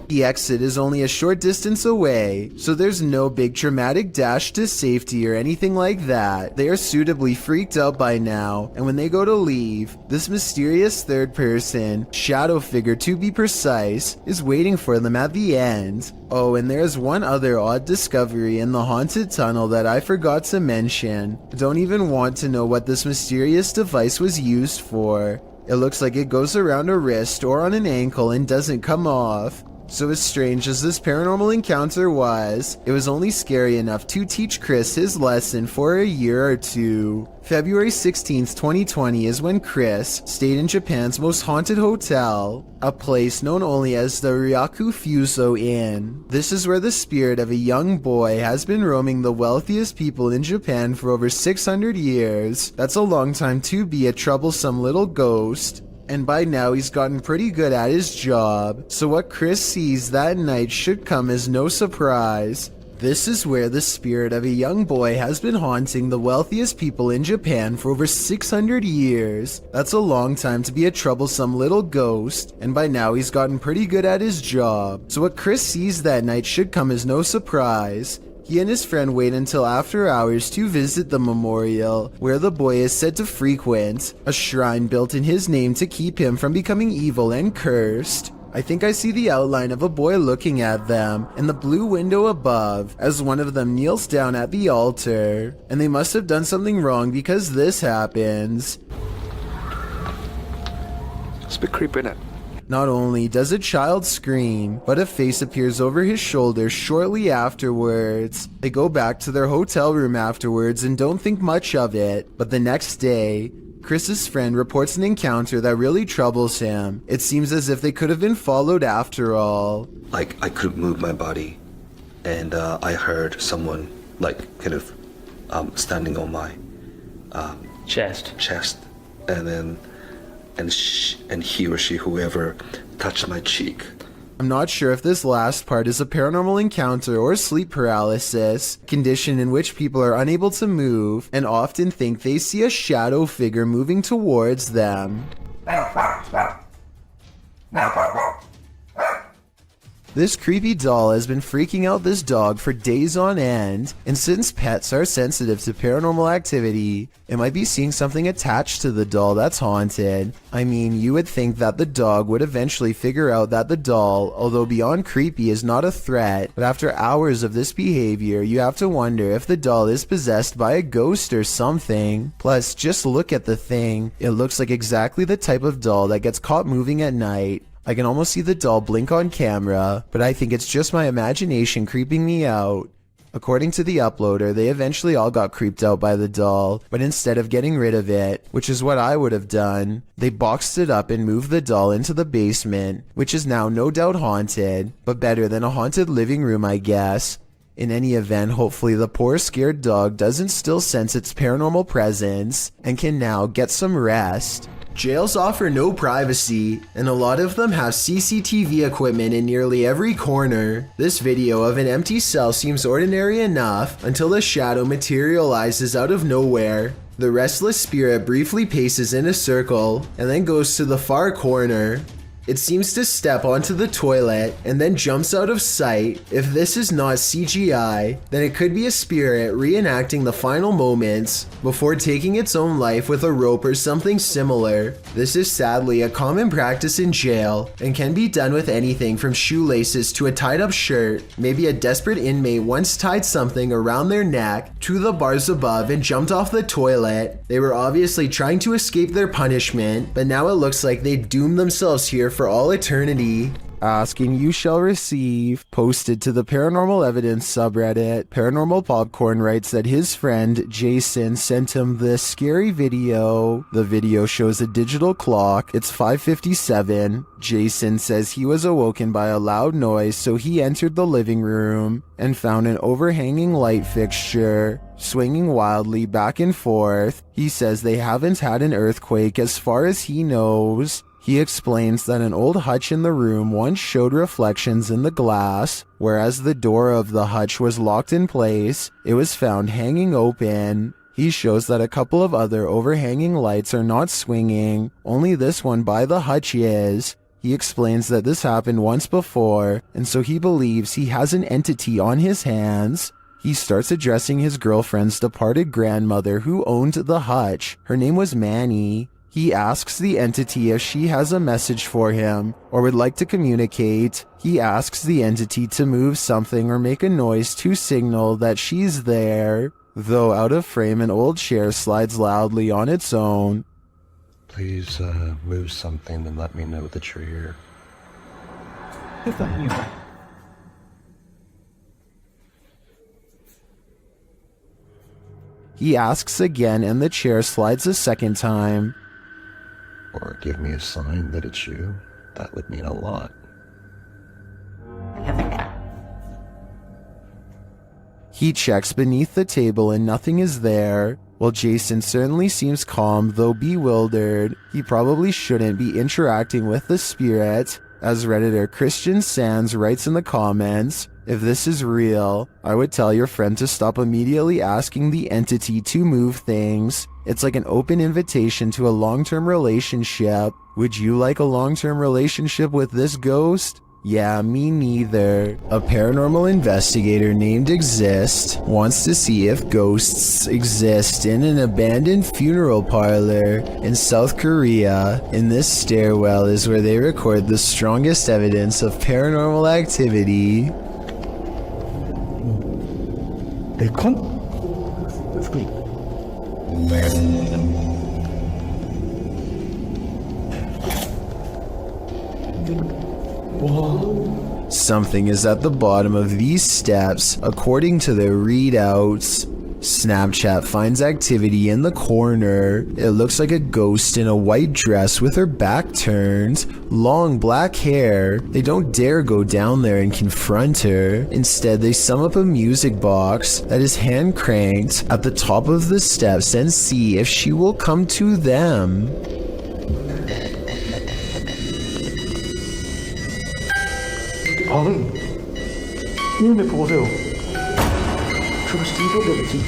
The exit is only a short distance away, so there's no big dramatic dash to safety or anything like that. They are suitably freaked out by now, and when they go to leave, this mysterious third person, shadow figure to be precise, is waiting for them at the end. Oh, and there's one other odd discovery in the haunted tunnel that I forgot to mention. I don't even want to know what this mysterious device was used for. It looks like it goes around a wrist or on an ankle and doesn't come off. So as strange as this paranormal encounter was, it was only scary enough to teach Chris his lesson for a year or two. February 16th, 2020 is when Chris stayed in Japan's most haunted hotel, a place known only as the Raku Fuso Inn. This is where the spirit of a young boy has been roaming the wealthiest people in Japan for over 600 years. That's a long time to be a troublesome little ghost. And by now he's gotten pretty good at his job, so what Chris sees that night should come as no surprise. This is where the spirit of a young boy has been haunting the wealthiest people in Japan for over 600 years. That's a long time to be a troublesome little ghost, and by now he's gotten pretty good at his job, so what Chris sees that night should come as no surprise. He and his friend wait until after hours to visit the memorial, where the boy is said to frequent, a shrine built in his name to keep him from becoming evil and cursed. I think I see the outline of a boy looking at them in the blue window above as one of them kneels down at the altar, and they must have done something wrong because this happens. It's a bit creepy, isn't it? Not only does a child scream, but a face appears over his shoulder shortly afterwards. They go back to their hotel room afterwards and don't think much of it, but the next day, Chris's friend reports an encounter that really troubles him. It seems as if they could have been followed after all. Like, I couldn't move my body, and I heard someone, like, kind of standing on my chest, and then and he or she, whoever, touched my cheek. I'm not sure if this last part is a paranormal encounter or sleep paralysis, condition in which people are unable to move and often think they see a shadow figure moving towards them. This creepy doll has been freaking out this dog for days on end, and since pets are sensitive to paranormal activity, it might be seeing something attached to the doll that's haunted. I mean, you would think that the dog would eventually figure out that the doll, although beyond creepy, is not a threat, but after hours of this behavior, you have to wonder if the doll is possessed by a ghost or something. Plus, just look at the thing. It looks like exactly the type of doll that gets caught moving at night. I can almost see the doll blink on camera, but I think it's just my imagination creeping me out. According to the uploader, they eventually all got creeped out by the doll, but instead of getting rid of it, which is what I would have done, they boxed it up and moved the doll into the basement, which is now no doubt haunted, but better than a haunted living room, I guess. In any event, hopefully the poor scared dog doesn't still sense its paranormal presence and can now get some rest. Jails offer no privacy, and a lot of them have CCTV equipment in nearly every corner. This video of an empty cell seems ordinary enough until a shadow materializes out of nowhere. The restless spirit briefly paces in a circle and then goes to the far corner. It seems to step onto the toilet and then jumps out of sight. If this is not CGI, then it could be a spirit reenacting the final moments before taking its own life with a rope or something similar. This is sadly a common practice in jail and can be done with anything from shoelaces to a tied up shirt. Maybe a desperate inmate once tied something around their neck to the bars above and jumped off the toilet. They were obviously trying to escape their punishment, but now it looks like they doomed themselves here for all eternity. Ask and you shall receive. Posted to the Paranormal Evidence subreddit. Paranormal Popcorn writes that his friend Jason sent him this scary video. The video shows a digital clock. It's 5:57. Jason says he was awoken by a loud noise, so he entered the living room and found an overhanging light fixture swinging wildly back and forth. He says they haven't had an earthquake as far as he knows. He explains that an old hutch in the room once showed reflections in the glass, whereas the door of the hutch was locked in place. It was found hanging open. He shows that a couple of other overhanging lights are not swinging, only this one by the hutch is. He explains that this happened once before, and so he believes he has an entity on his hands. He starts addressing his girlfriend's departed grandmother who owned the hutch. Her name was Manny. He asks the entity if she has a message for him or would like to communicate. He asks the entity to move something or make a noise to signal that she's there. Though out of frame, an old chair slides loudly on its own. Please move something and let me know that you're here. He asks again and the chair slides a second time. Or give me a sign that it's you. That would mean a lot. He checks beneath the table and nothing is there. While Jason certainly seems calm, though bewildered, he probably shouldn't be interacting with the spirit. As Redditor Christian Sands writes in the comments, if this is real, I would tell your friend to stop immediately asking the entity to move things. It's like an open invitation to a long-term relationship. Would you like a long-term relationship with this ghost? Yeah, me neither. A paranormal investigator named Exist wants to see if ghosts exist in an abandoned funeral parlor in South Korea. In this stairwell is where they record the strongest evidence of paranormal activity. Something is at the bottom of these steps, according to their readouts. Snapchat finds activity in the corner. It looks like a ghost in a white dress with her back turned, long black hair. They don't dare go down there and confront her. Instead, they sum up a music box that is hand cranked at the top of the steps and see if she will come to them. 방은 이놈의 보세요. 저거 진짜 되지.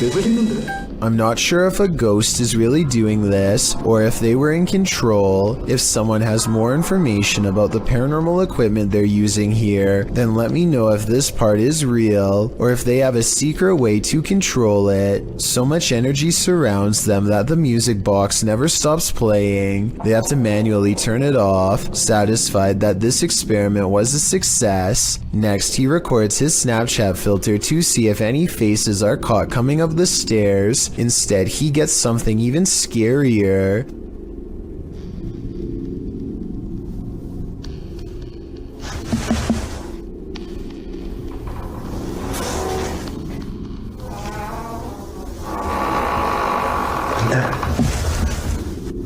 왜 했는데? I'm not sure if a ghost is really doing this, or if they were in control. If someone has more information about the paranormal equipment they're using here, then let me know if this part is real, or if they have a secret way to control it. So much energy surrounds them that the music box never stops playing. They have to manually turn it off, satisfied that this experiment was a success. Next, he records his Snapchat filter to see if any faces are caught coming up the stairs. Instead, he gets something even scarier.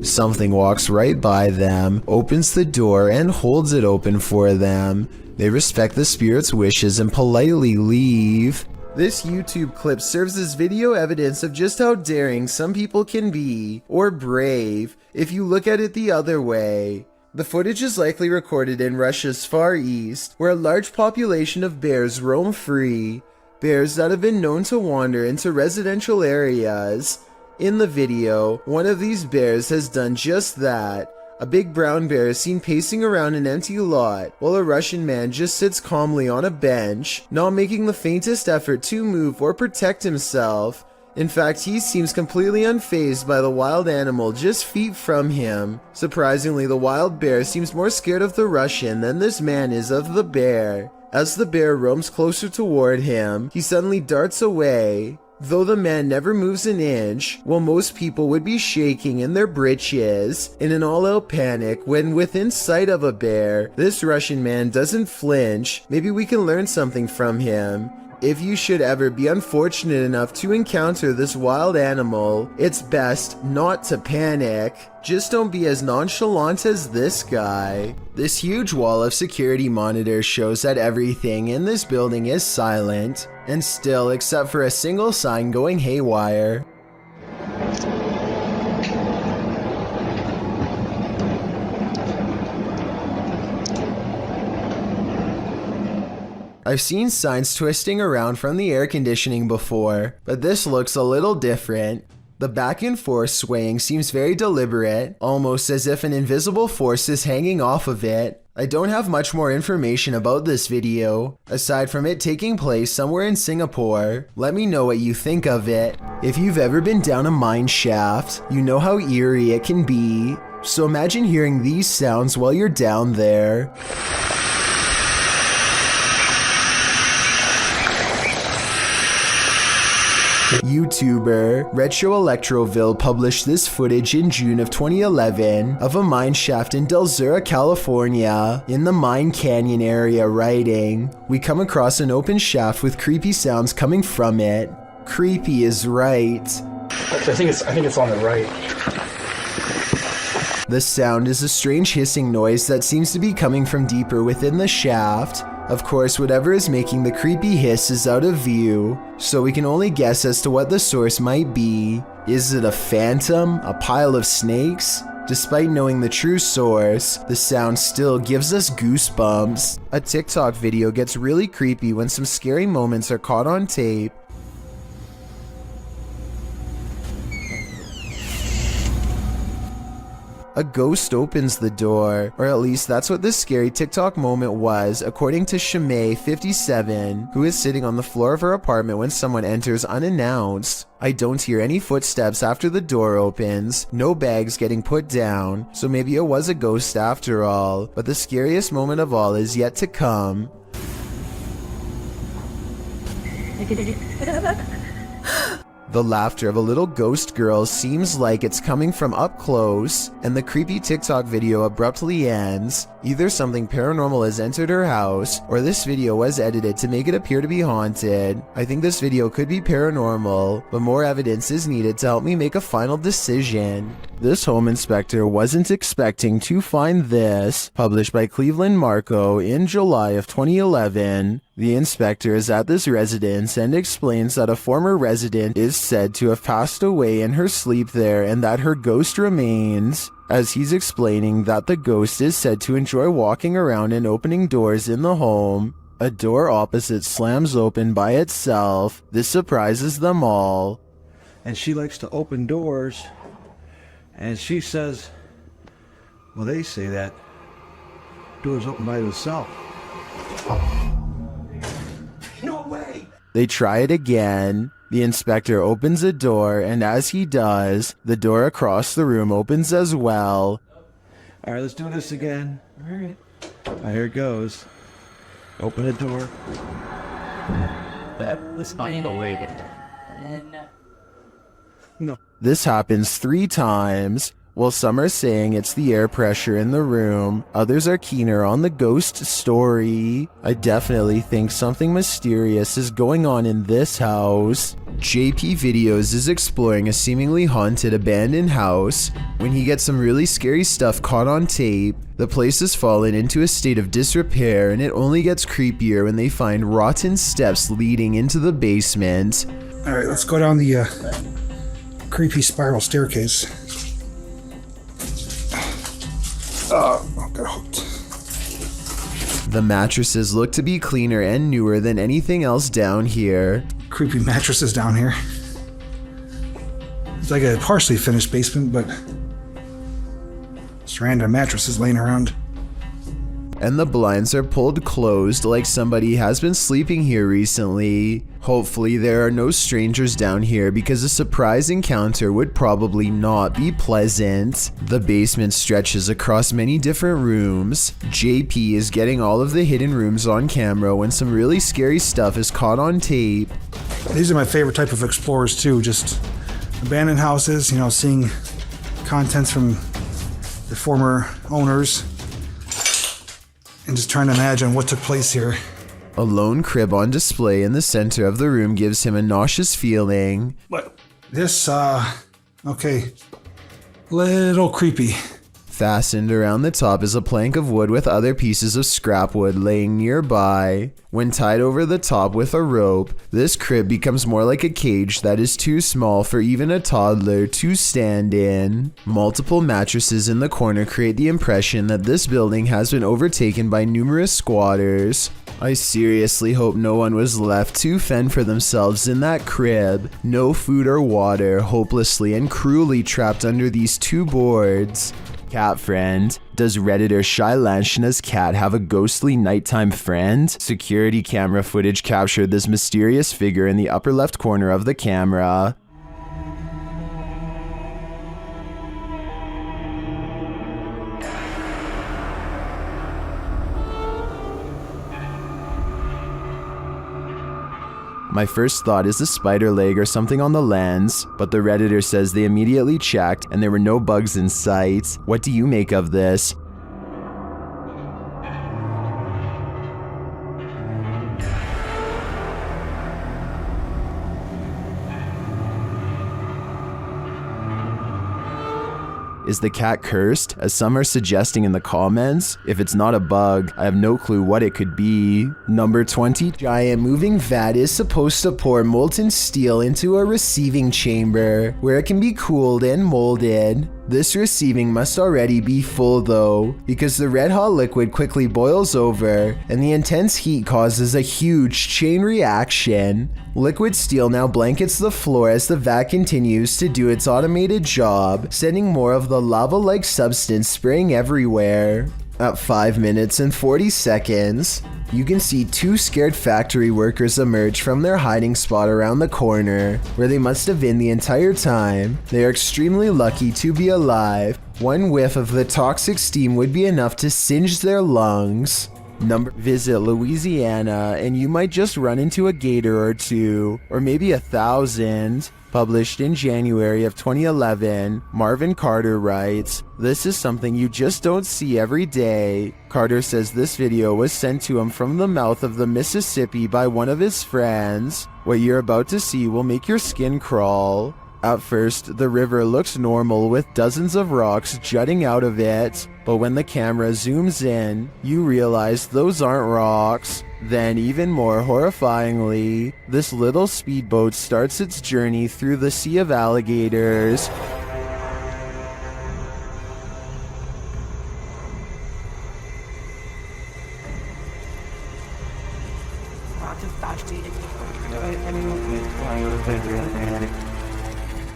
Something walks right by them, opens the door, and holds it open for them. They respect the spirit's wishes and politely leave. This YouTube clip serves as video evidence of just how daring some people can be, or brave, if you look at it the other way. The footage is likely recorded in Russia's Far East, where a large population of bears roam free, bears that have been known to wander into residential areas. In the video, one of these bears has done just that. A big brown bear is seen pacing around an empty lot, while a Russian man just sits calmly on a bench, not making the faintest effort to move or protect himself. In fact, he seems completely unfazed by the wild animal just feet from him. Surprisingly, the wild bear seems more scared of the Russian than this man is of the bear. As the bear roams closer toward him, he suddenly darts away. Though the man never moves an inch, while most people would be shaking in their britches in an all-out panic when within sight of a bear, this Russian man doesn't flinch. Maybe we can learn something from him. If you should ever be unfortunate enough to encounter this wild animal, it's best not to panic. Just don't be as nonchalant as this guy. This huge wall of security monitors shows that everything in this building is silent, and still except for a single sign going haywire. I've seen signs twisting around from the air conditioning before, but this looks a little different. The back and forth swaying seems very deliberate, almost as if an invisible force is hanging off of it. I don't have much more information about this video, aside from it taking place somewhere in Singapore. Let me know what you think of it. If you've ever been down a mine shaft, you know how eerie it can be. So imagine hearing these sounds while you're down there. YouTuber Retro Electroville published this footage in June of 2011 of a mine shaft in Del Sur, California, in the Mine Canyon area, writing, "We come across an open shaft with creepy sounds coming from it." Creepy is right. Actually, I think it's on the right. The sound is a strange hissing noise that seems to be coming from deeper within the shaft. Of course, whatever is making the creepy hiss is out of view, so we can only guess as to what the source might be. Is it a phantom? A pile of snakes? Despite knowing the true source, the sound still gives us goosebumps. A TikTok video gets really creepy when some scary moments are caught on tape. A ghost opens the door, or at least that's what this scary TikTok moment was, according to Shimei 57, who is sitting on the floor of her apartment when someone enters unannounced. I don't hear any footsteps after the door opens, no bags getting put down, so maybe it was a ghost after all, but the scariest moment of all is yet to come. The laughter of a little ghost girl seems like it's coming from up close, and the creepy TikTok video abruptly ends. Either something paranormal has entered her house, or this video was edited to make it appear to be haunted. I think this video could be paranormal, but more evidence is needed to help me make a final decision. This home inspector wasn't expecting to find this, published by Cleveland Marco in July of 2011. The inspector is at this residence and explains that a former resident is said to have passed away in her sleep there and that her ghost remains. As he's explaining that the ghost is said to enjoy walking around and opening doors in the home. A door opposite slams open by itself. This surprises them all. And she likes to open doors. And she says, well, they say that doors open by themselves. No way! They try it again. The inspector opens a door, and as he does, the door across the room opens as well. All right, let's do this again. All right. Here it goes. Open the door. That was unbelievable. No. This happens 3 times. While some are saying it's the air pressure in the room, others are keener on the ghost story. I definitely think something mysterious is going on in this house. JP Videos is exploring a seemingly haunted abandoned house when he gets some really scary stuff caught on tape. The place has fallen into a state of disrepair, and it only gets creepier when they find rotten steps leading into the basement. Alright, let's go down the creepy spiral staircase. Oh, got hooked. The mattresses look to be cleaner and newer than anything else down here. Creepy mattresses down here. It's like a partially finished basement, but just random mattresses laying around. And the blinds are pulled closed like somebody has been sleeping here recently. Hopefully there are no strangers down here because a surprise encounter would probably not be pleasant. The basement stretches across many different rooms. JP is getting all of the hidden rooms on camera when some really scary stuff is caught on tape. These are my favorite type of explorers too, just abandoned houses, you know, seeing contents from the former owners. And just trying to imagine what took place here. A lone crib on display in the center of the room gives him a nauseous feeling. What? This, okay. Little creepy. Fastened around the top is a plank of wood with other pieces of scrap wood laying nearby. When tied over the top with a rope, this crib becomes more like a cage that is too small for even a toddler to stand in. Multiple mattresses in the corner create the impression that this building has been overtaken by numerous squatters. I seriously hope no one was left to fend for themselves in that crib. No food or water, hopelessly and cruelly trapped under these two boards. Cat friend. Does Redditor Shailanshna's cat have a ghostly nighttime friend? Security camera footage captured this mysterious figure in the upper left corner of the camera. My first thought is a spider leg or something on the lens, but the Redditor says they immediately checked and there were no bugs in sight. What do you make of this? Is the cat cursed, as some are suggesting in the comments? If it's not a bug, I have no clue what it could be. Number 20, giant moving vat is supposed to pour molten steel into a receiving chamber, where it can be cooled and molded. This receiving must already be full though, because the red hot liquid quickly boils over, and the intense heat causes a huge chain reaction. Liquid steel now blankets the floor as the vat continues to do its automated job, sending more of the lava-like substance spraying everywhere. At 5 minutes and 40 seconds, you can see two scared factory workers emerge from their hiding spot around the corner, where they must have been the entire time. They are extremely lucky to be alive. One whiff of the toxic steam would be enough to singe their lungs. Visit Louisiana and you might just run into a gator or two, or maybe 1,000. Published in January of 2011, Marvin Carter writes, "This is something you just don't see every day." Carter says this video was sent to him from the mouth of the Mississippi by one of his friends. What you're about to see will make your skin crawl. At first, the river looks normal with dozens of rocks jutting out of it, but when the camera zooms in, you realize those aren't rocks. Then, even more horrifyingly, this little speedboat starts its journey through the sea of alligators.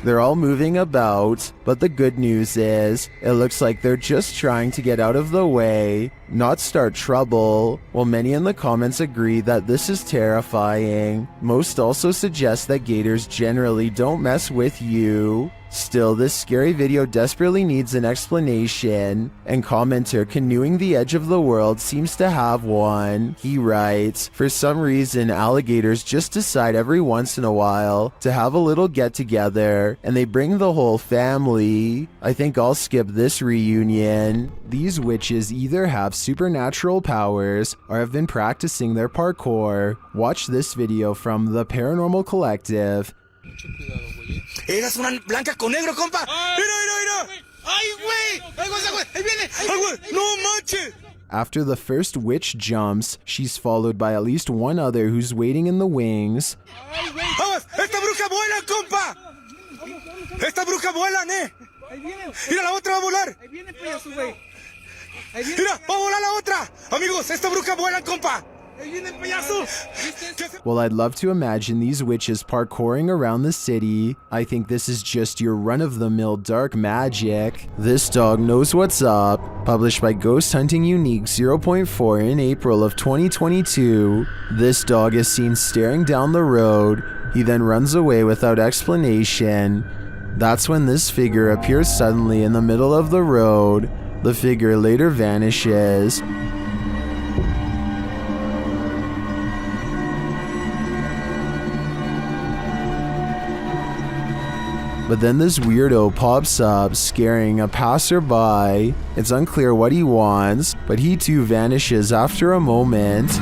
They're all moving about, but the good news is, it looks like they're just trying to get out of the way, not start trouble. While many in the comments agree that this is terrifying, most also suggest that gators generally don't mess with you. Still, this scary video desperately needs an explanation, and commenter Canoeing the Edge of the World seems to have one. He writes, "For some reason, alligators just decide every once in a while to have a little get-together, and they bring the whole family. I think I'll skip this reunion." These witches either have supernatural powers or have been practicing their parkour. Watch this video from the Paranormal Collective. Eras una blanca con negro, compa. Mira. ¡Ay, güey! ¡Ahí viene! ¡Ay, güey! ¡No manches! After the first witch jumps, she's followed by at least one other who's waiting in the wings. ¡Vamos! ¡Esta bruja vuela, compa! ¡Esta bruja vuela, Mira, la otra va a volar. Ahí viene, payaso, güey. Mira, va a volar la otra. Amigos, esta bruja vuela, compa. Well, I'd love to imagine these witches parkouring around the city. I think this is just your run-of-the-mill dark magic. This dog knows what's up. Published by Ghost Hunting Unique 0.4 in April of 2022. This dog is seen staring down the road. He then runs away without explanation. That's when this figure appears suddenly in the middle of the road. The figure later vanishes. But then this weirdo pops up, scaring a passerby. It's unclear what he wants, but he too vanishes after a moment.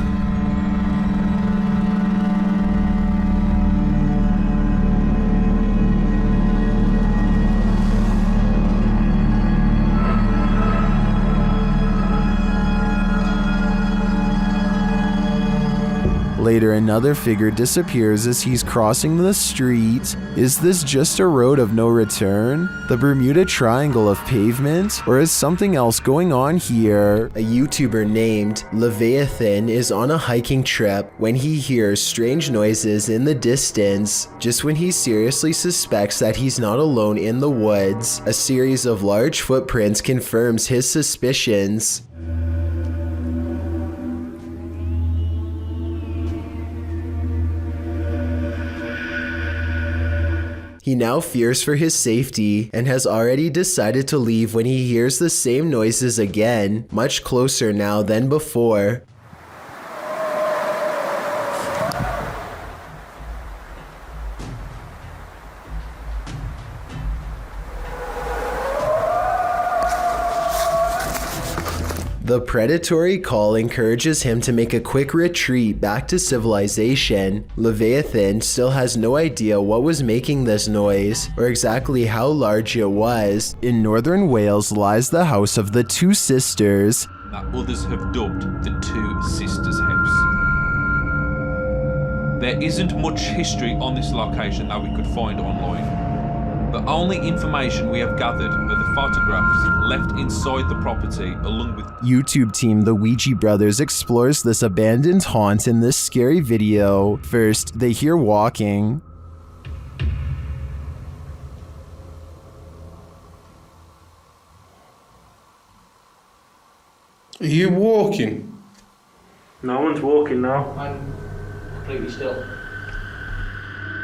later, another figure disappears as he's crossing the street. Is this just a road of no return? The Bermuda Triangle of pavement? Or is something else going on here? A YouTuber named Leviathan is on a hiking trip when he hears strange noises in the distance. Just when he seriously suspects that he's not alone in the woods, a series of large footprints confirms his suspicions. He now fears for his safety and has already decided to leave when he hears the same noises again, much closer now than before. The predatory call encourages him to make a quick retreat back to civilization. Leviathan still has no idea what was making this noise, or exactly how large it was. In northern Wales lies the house of the two sisters. That others have dubbed the Two Sisters House. There isn't much history on this location that we could find online. The only information we have gathered are the photographs left inside the property along with YouTube team The Ouija Brothers explores this abandoned haunt in this scary video. First, they hear walking. Are you walking? No one's walking now. I'm completely still.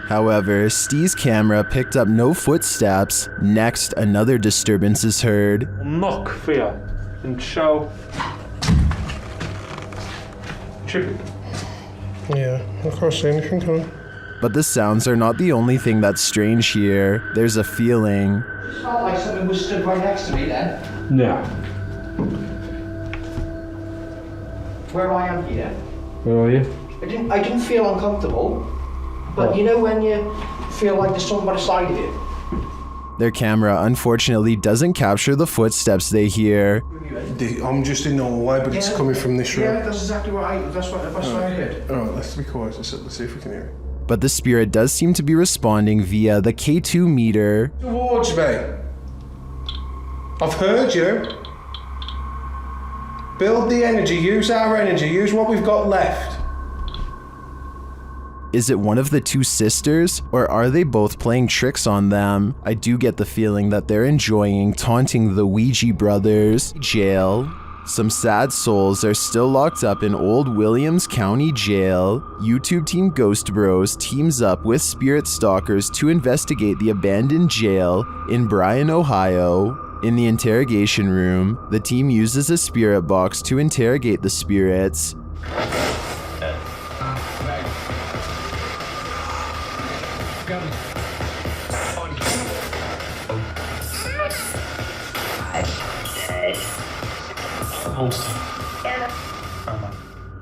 However, Steve's camera picked up no footsteps. Next, another disturbance is heard. Knock fear and show. Chip it. Yeah, I can't see anything, can I? But the sounds are not the only thing that's strange here. There's a feeling. It felt like something was stood right next to me then. Yeah. Where I am here. Where are you? I didn't feel uncomfortable. But you know when you feel like there's someone by the side of you? Their camera unfortunately doesn't capture the footsteps they hear. I'm just in normal way, but it's coming from this room. Yeah, that's exactly what I heard. Alright, let's be quiet. Let's see if we can hear it. But the spirit does seem to be responding via the K2 meter. Towards me. I've heard you. Build the energy, use our energy, use what we've got left. Is it one of the two sisters, or are they both playing tricks on them? I do get the feeling that they're enjoying taunting the Ouija brothers. Jail. Some sad souls are still locked up in Old Williams County Jail. YouTube team Ghost Bros teams up with spirit stalkers to investigate the abandoned jail in Bryan, Ohio. In the interrogation room, the team uses a spirit box to interrogate the spirits.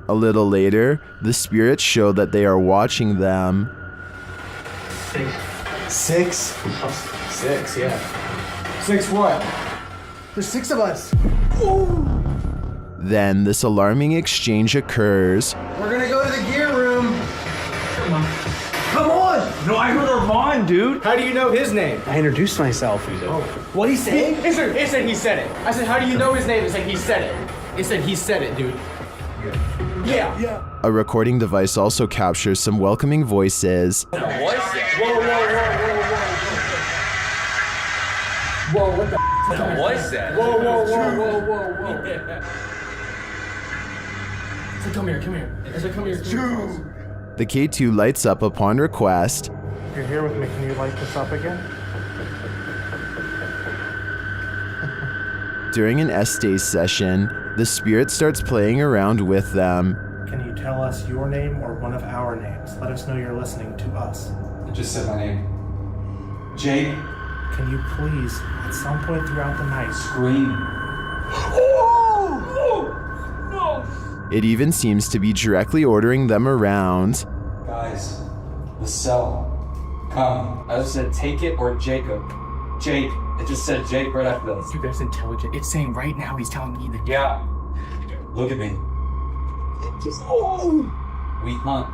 A little later, the spirits show that they are watching them. Six? Six, yeah. 6 what? There's 6 of us. Ooh. Then this alarming exchange occurs. We're gonna go to the gear room. Come on. Come on! No, I heard Armand, dude. How do you know his name? I introduced myself. Oh. What he said? He said he said it. I said, how do you know his name? He said he said it. He said he said it, dude. Yeah. A recording device also captures some welcoming voices. What is that? Whoa, what the f*** was that? Whoa. So come here. I said, come here. The K2 lights up upon request. You're here with me. Can you light this up again? During an S-Day session, the spirit starts playing around with them. Can you tell us your name or one of our names? Let us know you're listening to us. I just said my name. Jake. Can you please, at some point throughout the night, scream? No! It even seems to be directly ordering them around. Guys, the cell. Come. I just said take it or Jacob. Jake. It just said Jake right after this. Dude, that's intelligent. It's saying right now he's telling me that. Yeah. Look at me. We hunt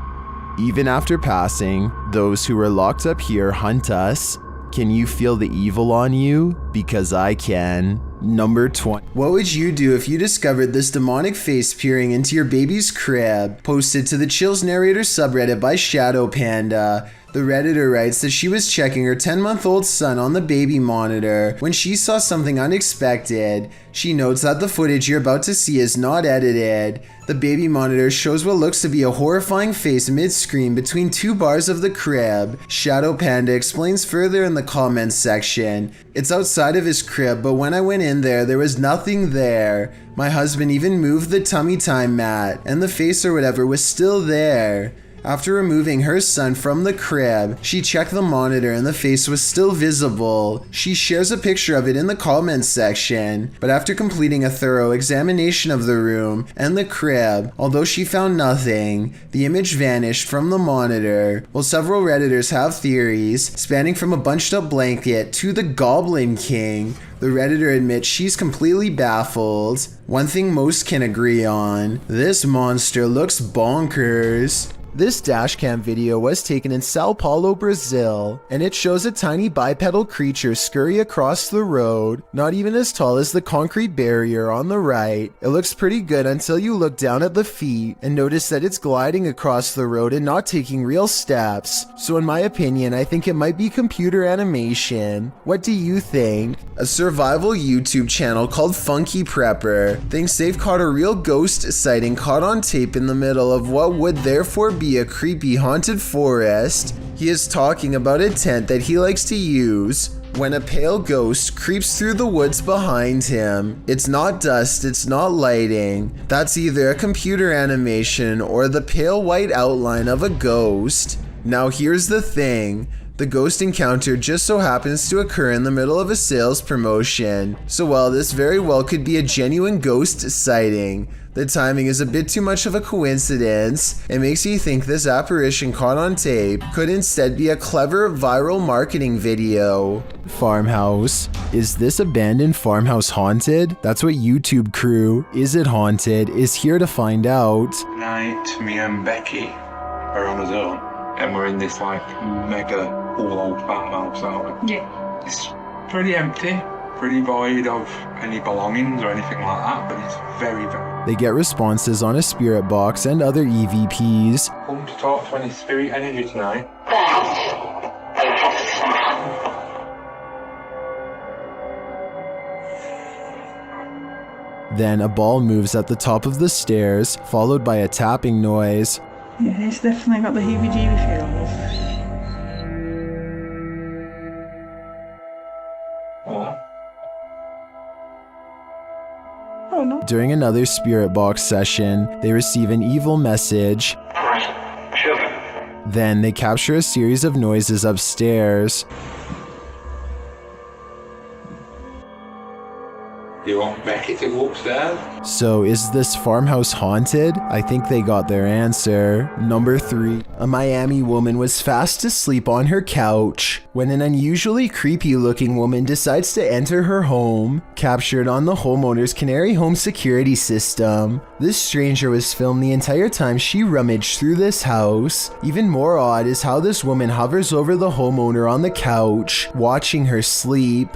Even after passing, those who were locked up here hunt us. Can you feel the evil on you? Because I can. Number 20. What would you do if you discovered this demonic face peering into your baby's crib? Posted to the Chills Narrator subreddit by Shadow Panda. The Redditor writes that she was checking her 10-month-old son on the baby monitor when she saw something unexpected. She notes that the footage you're about to see is not edited. The baby monitor shows what looks to be a horrifying face mid-screen between two bars of the crib. Shadow Panda explains further in the comments section. It's outside of his crib, but when I went in there was nothing there. My husband even moved the tummy time mat, and the face or whatever was still there. After removing her son from the crib, she checked the monitor and the face was still visible. She shares a picture of it in the comments section, but after completing a thorough examination of the room and the crib, although she found nothing, the image vanished from the monitor. While several Redditors have theories, spanning from a bunched up blanket to the Goblin King, the Redditor admits she's completely baffled. One thing most can agree on, this monster looks bonkers. This dashcam video was taken in Sao Paulo, Brazil, and it shows a tiny bipedal creature scurry across the road, not even as tall as the concrete barrier on the right. It looks pretty good until you look down at the feet and notice that it's gliding across the road and not taking real steps. So in my opinion, I think it might be computer animation. What do you think? A survival YouTube channel called Funky Prepper thinks they've caught a real ghost sighting caught on tape in the middle of what would therefore be a creepy haunted forest. He is talking about a tent that he likes to use when a pale ghost creeps through the woods behind him. It's not dust, it's not lighting. That's either a computer animation or the pale white outline of a ghost. Now here's the thing. The ghost encounter just so happens to occur in the middle of a sales promotion. So while this very well could be a genuine ghost sighting, the timing is a bit too much of a coincidence. It makes me think this apparition caught on tape could instead be a clever viral marketing video. Farmhouse. Is this abandoned farmhouse haunted? That's what YouTube crew, Is It Haunted, is here to find out. Tonight, me and Becky are on our own, and we're in this like mega old farmhouse, aren't we? Yeah. It's pretty empty, pretty void of any belongings or anything like that, but it's very, very... They get responses on a spirit box and other EVPs. Come to talk to any spirit energy tonight. Then a ball moves at the top of the stairs, followed by a tapping noise. Yeah, it's definitely got the heebie-jeebie feels. Oh, no. During another spirit box session, they receive an evil message. Then they capture a series of noises upstairs. You want Becky to go upstairs? So is this farmhouse haunted? I think they got their answer. Number 3. A Miami woman was fast asleep on her couch when an unusually creepy looking woman decides to enter her home, captured on the homeowner's Canary home security system. This stranger was filmed the entire time she rummaged through this house. Even more odd is how this woman hovers over the homeowner on the couch, watching her sleep.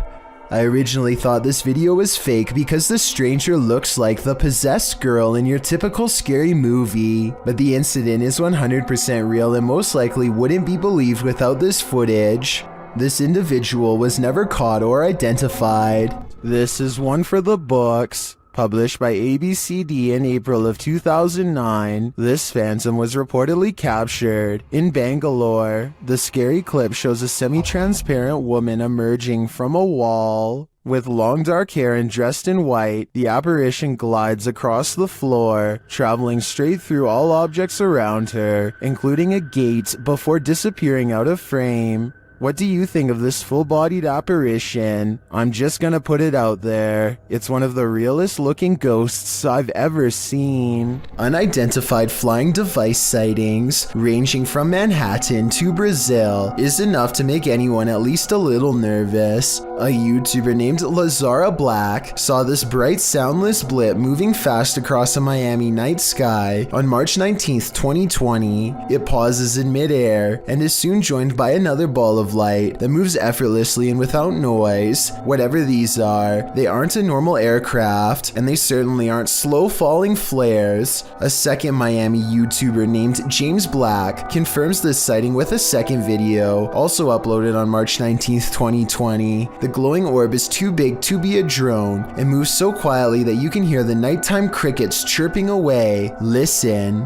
I originally thought this video was fake because the stranger looks like the possessed girl in your typical scary movie, but the incident is 100% real and most likely wouldn't be believed without this footage. This individual was never caught or identified. This is one for the books. Published by ABCD in April of 2009, this phantom was reportedly captured in Bangalore. The scary clip shows a semi-transparent woman emerging from a wall. With long dark hair and dressed in white, the apparition glides across the floor, traveling straight through all objects around her, including a gate, before disappearing out of frame. What do you think of this full-bodied apparition? I'm just gonna put it out there. It's one of the realest looking ghosts I've ever seen. Unidentified flying device sightings, ranging from Manhattan to Brazil, is enough to make anyone at least a little nervous. A YouTuber named Lazara Black saw this bright soundless blip moving fast across a Miami night sky on March 19th, 2020. It pauses in midair and is soon joined by another ball of light that moves effortlessly and without noise. Whatever these are, they aren't a normal aircraft, and they certainly aren't slow falling flares. A second Miami YouTuber named James Black confirms this sighting with a second video, also uploaded on March 19th, 2020. The glowing orb is too big to be a drone and moves so quietly that you can hear the nighttime crickets chirping away. Listen.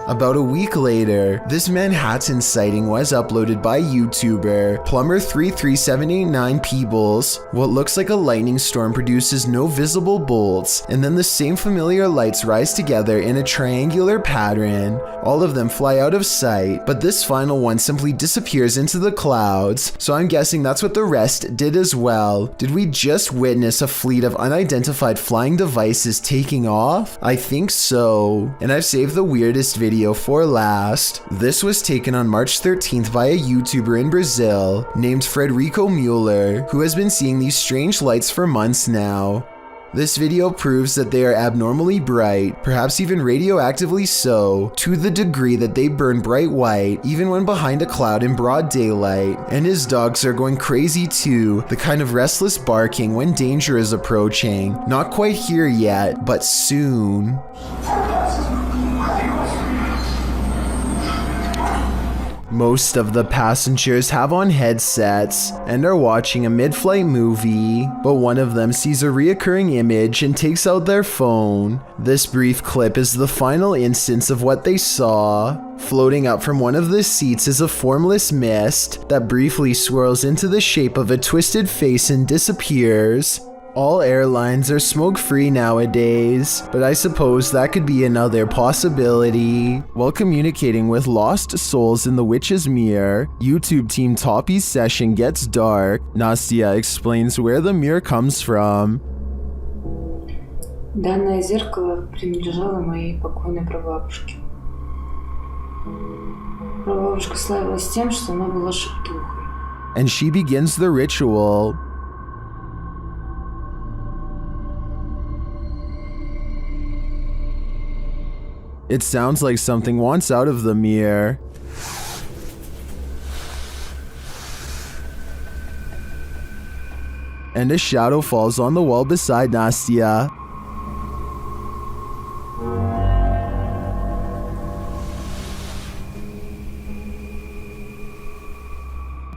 About a week later, this Manhattan sighting was uploaded by YouTuber Plumber33789 Peebles. What looks like a lightning storm produces no visible bolts, and then the same familiar lights rise together in a triangular pattern. All of them fly out of sight, but this final one simply disappears into the clouds, so I'm guessing that's what the rest did as well. Did we just witness a fleet of unidentified flying devices taking off? I think so. And I've saved the weirdest video for last. This was taken on March 13th by a YouTuber in Brazil named Frederico Mueller, who has been seeing these strange lights for months now. This video proves that they are abnormally bright, perhaps even radioactively so, to the degree that they burn bright white even when behind a cloud in broad daylight. And his dogs are going crazy too, the kind of restless barking when danger is approaching. Not quite here yet, but soon. Most of the passengers have on headsets and are watching a mid-flight movie, but one of them sees a reoccurring image and takes out their phone. This brief clip is the final instance of what they saw. Floating up from one of the seats is a formless mist that briefly swirls into the shape of a twisted face and disappears. All airlines are smoke-free nowadays, but I suppose that could be another possibility. While communicating with lost souls in the Witch's Mirror, YouTube team Toppy's session gets dark. Nastya explains where the mirror comes from. Данное зеркало принадлежало моей покойной прабабушке. Прабабушка славилась тем, что она была шептухой. And she begins the ritual. It sounds like something wants out of the mirror. And a shadow falls on the wall beside Nastya.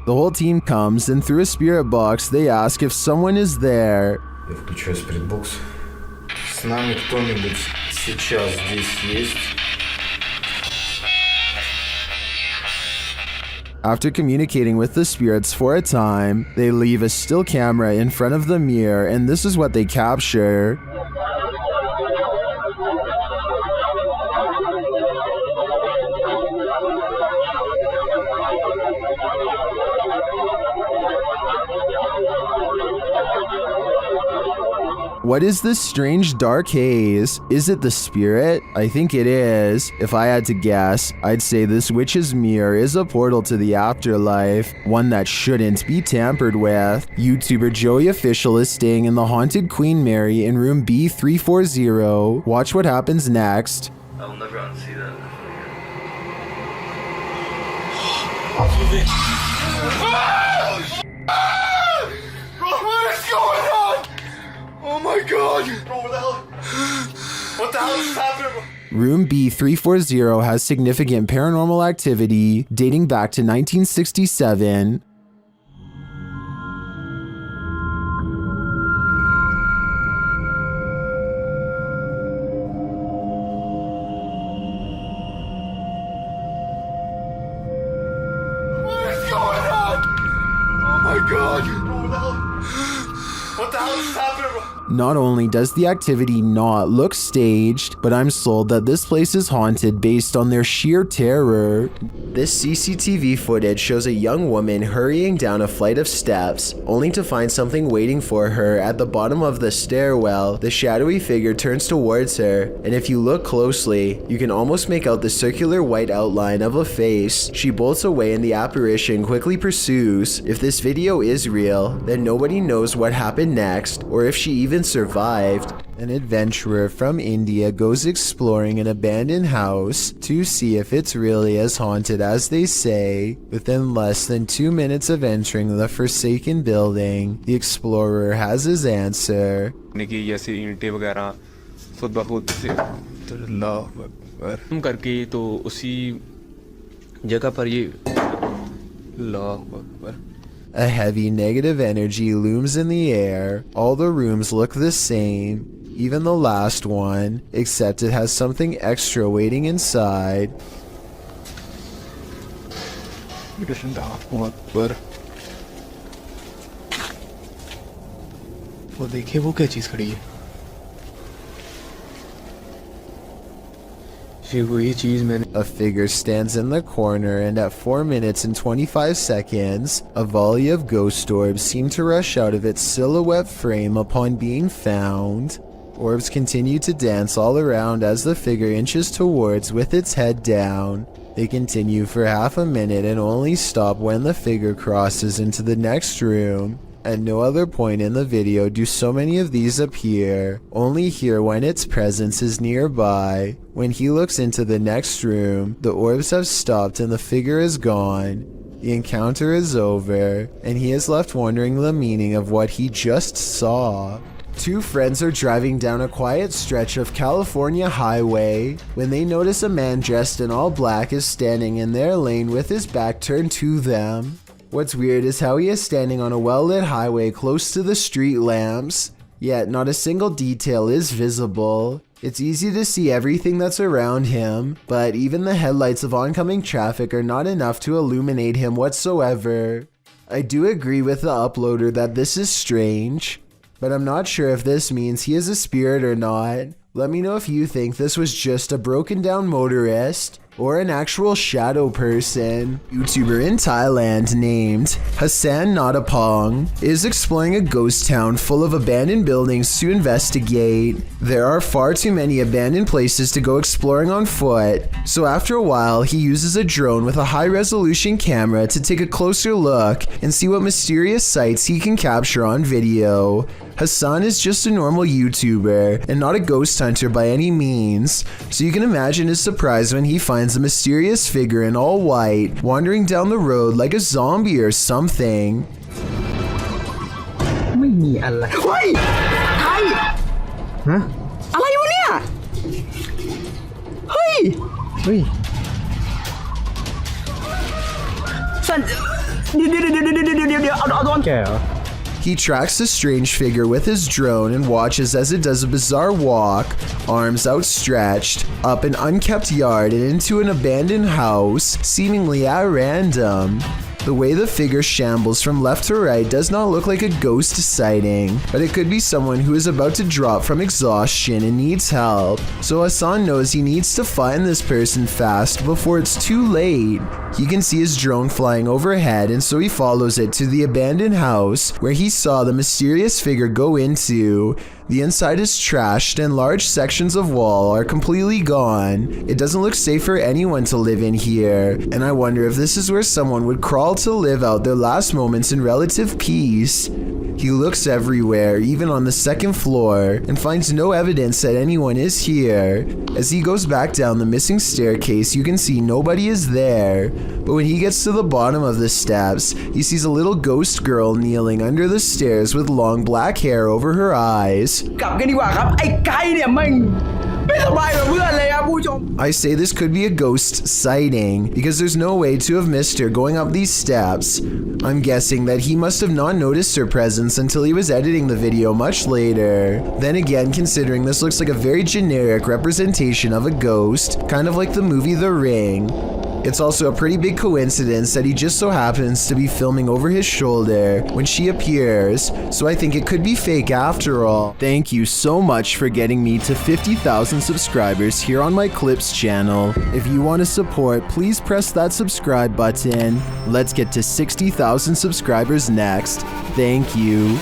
The whole team comes, and through a spirit box, they ask if someone is there. Я включаю спиритбокс. С нами кто-нибудь сейчас здесь есть? After communicating with the spirits for a time, they leave a still camera in front of the mirror, and this is what they capture. What is this strange dark haze? Is it the spirit? I think it is. If I had to guess, I'd say this witch's mirror is a portal to the afterlife, one that shouldn't be tampered with. YouTuber Joey Official is staying in the haunted Queen Mary in room B340. Watch what happens next. I'll never unsee that. What is going on? Oh my god! Bro, what the hell is happening, bro? Room B340 has significant paranormal activity dating back to 1967. What is going on? Oh my god! Bro, what the hell is happening, bro? Not only does the activity not look staged, but I'm sold that this place is haunted based on their sheer terror. This CCTV footage shows a young woman hurrying down a flight of steps, only to find something waiting for her at the bottom of the stairwell. The shadowy figure turns towards her, and if you look closely, you can almost make out the circular white outline of a face. She bolts away and the apparition quickly pursues. If this video is real, then nobody knows what happened next, or if she even survived. An adventurer from India goes exploring an abandoned house to see if it's really as haunted as they say. Within less than 2 minutes of entering the forsaken building, the explorer has his answer. करके तो उसी जगह पर ये A heavy negative energy looms in the air. All the rooms look the same, even the last one, except it has something extra waiting inside. वो देखिए वो क्या चीज खड़ी है A figure stands in the corner, and at 4 minutes and 25 seconds, a volley of ghost orbs seem to rush out of its silhouette frame upon being found. Orbs continue to dance all around as the figure inches towards with its head down. They continue for half a minute and only stop when the figure crosses into the next room. At no other point in the video do so many of these appear, only here when its presence is nearby. When he looks into the next room, the orbs have stopped and the figure is gone. The encounter is over, and he is left wondering the meaning of what he just saw. Two friends are driving down a quiet stretch of California highway when they notice a man dressed in all black is standing in their lane with his back turned to them. What's weird is how he is standing on a well-lit highway close to the street lamps, yet not a single detail is visible. It's easy to see everything that's around him, but even the headlights of oncoming traffic are not enough to illuminate him whatsoever. I do agree with the uploader that this is strange, but I'm not sure if this means he is a spirit or not. Let me know if you think this was just a broken down motorist or an actual shadow person. YouTuber in Thailand named Hassan Natapong is exploring a ghost town full of abandoned buildings to investigate. There are far too many abandoned places to go exploring on foot, so after a while he uses a drone with a high-resolution camera to take a closer look and see what mysterious sights he can capture on video. Hassan is just a normal YouTuber and not a ghost hunter by any means, so you can imagine his surprise when he finds a mysterious figure in all white wandering down the road like a zombie or something. ไม่มีอะไรเฮ้ยใครฮะอะไรวะเนี่ยเฮ้ยสันเดี๋ยวเอาโดนแกเหรอ He tracks the strange figure with his drone and watches as it does a bizarre walk, arms outstretched, up an unkept yard and into an abandoned house, seemingly at random. The way the figure shambles from left to right does not look like a ghost sighting, but it could be someone who is about to drop from exhaustion and needs help. So Hassan knows he needs to find this person fast before it's too late. He can see his drone flying overhead, and so he follows it to the abandoned house where he saw the mysterious figure go into. The inside is trashed and large sections of wall are completely gone. It doesn't look safe for anyone to live in here, and I wonder if this is where someone would crawl to live out their last moments in relative peace. He looks everywhere, even on the second floor, and finds no evidence that anyone is here. As he goes back down the missing staircase, you can see nobody is there, but when he gets to the bottom of the steps, he sees a little ghost girl kneeling under the stairs with long black hair over her eyes. กลับกันดีกว่าครับไอ้ไก่เนี่ยมันไม่สบายกับเพื่อนเลยครับผู้ชม I say this could be a ghost sighting because there's no way to have missed her going up these steps. I'm guessing that he must have not noticed her presence until he was editing the video much later. Then again, considering this looks like a very generic representation of a ghost, kind of like the movie The Ring. It's also a pretty big coincidence that he just so happens to be filming over his shoulder when she appears, so I think it could be fake after all. Thank you so much for getting me to 50,000 subscribers here on my Clips channel. If you want to support, please press that subscribe button. Let's get to 60,000 subscribers next. Thank you.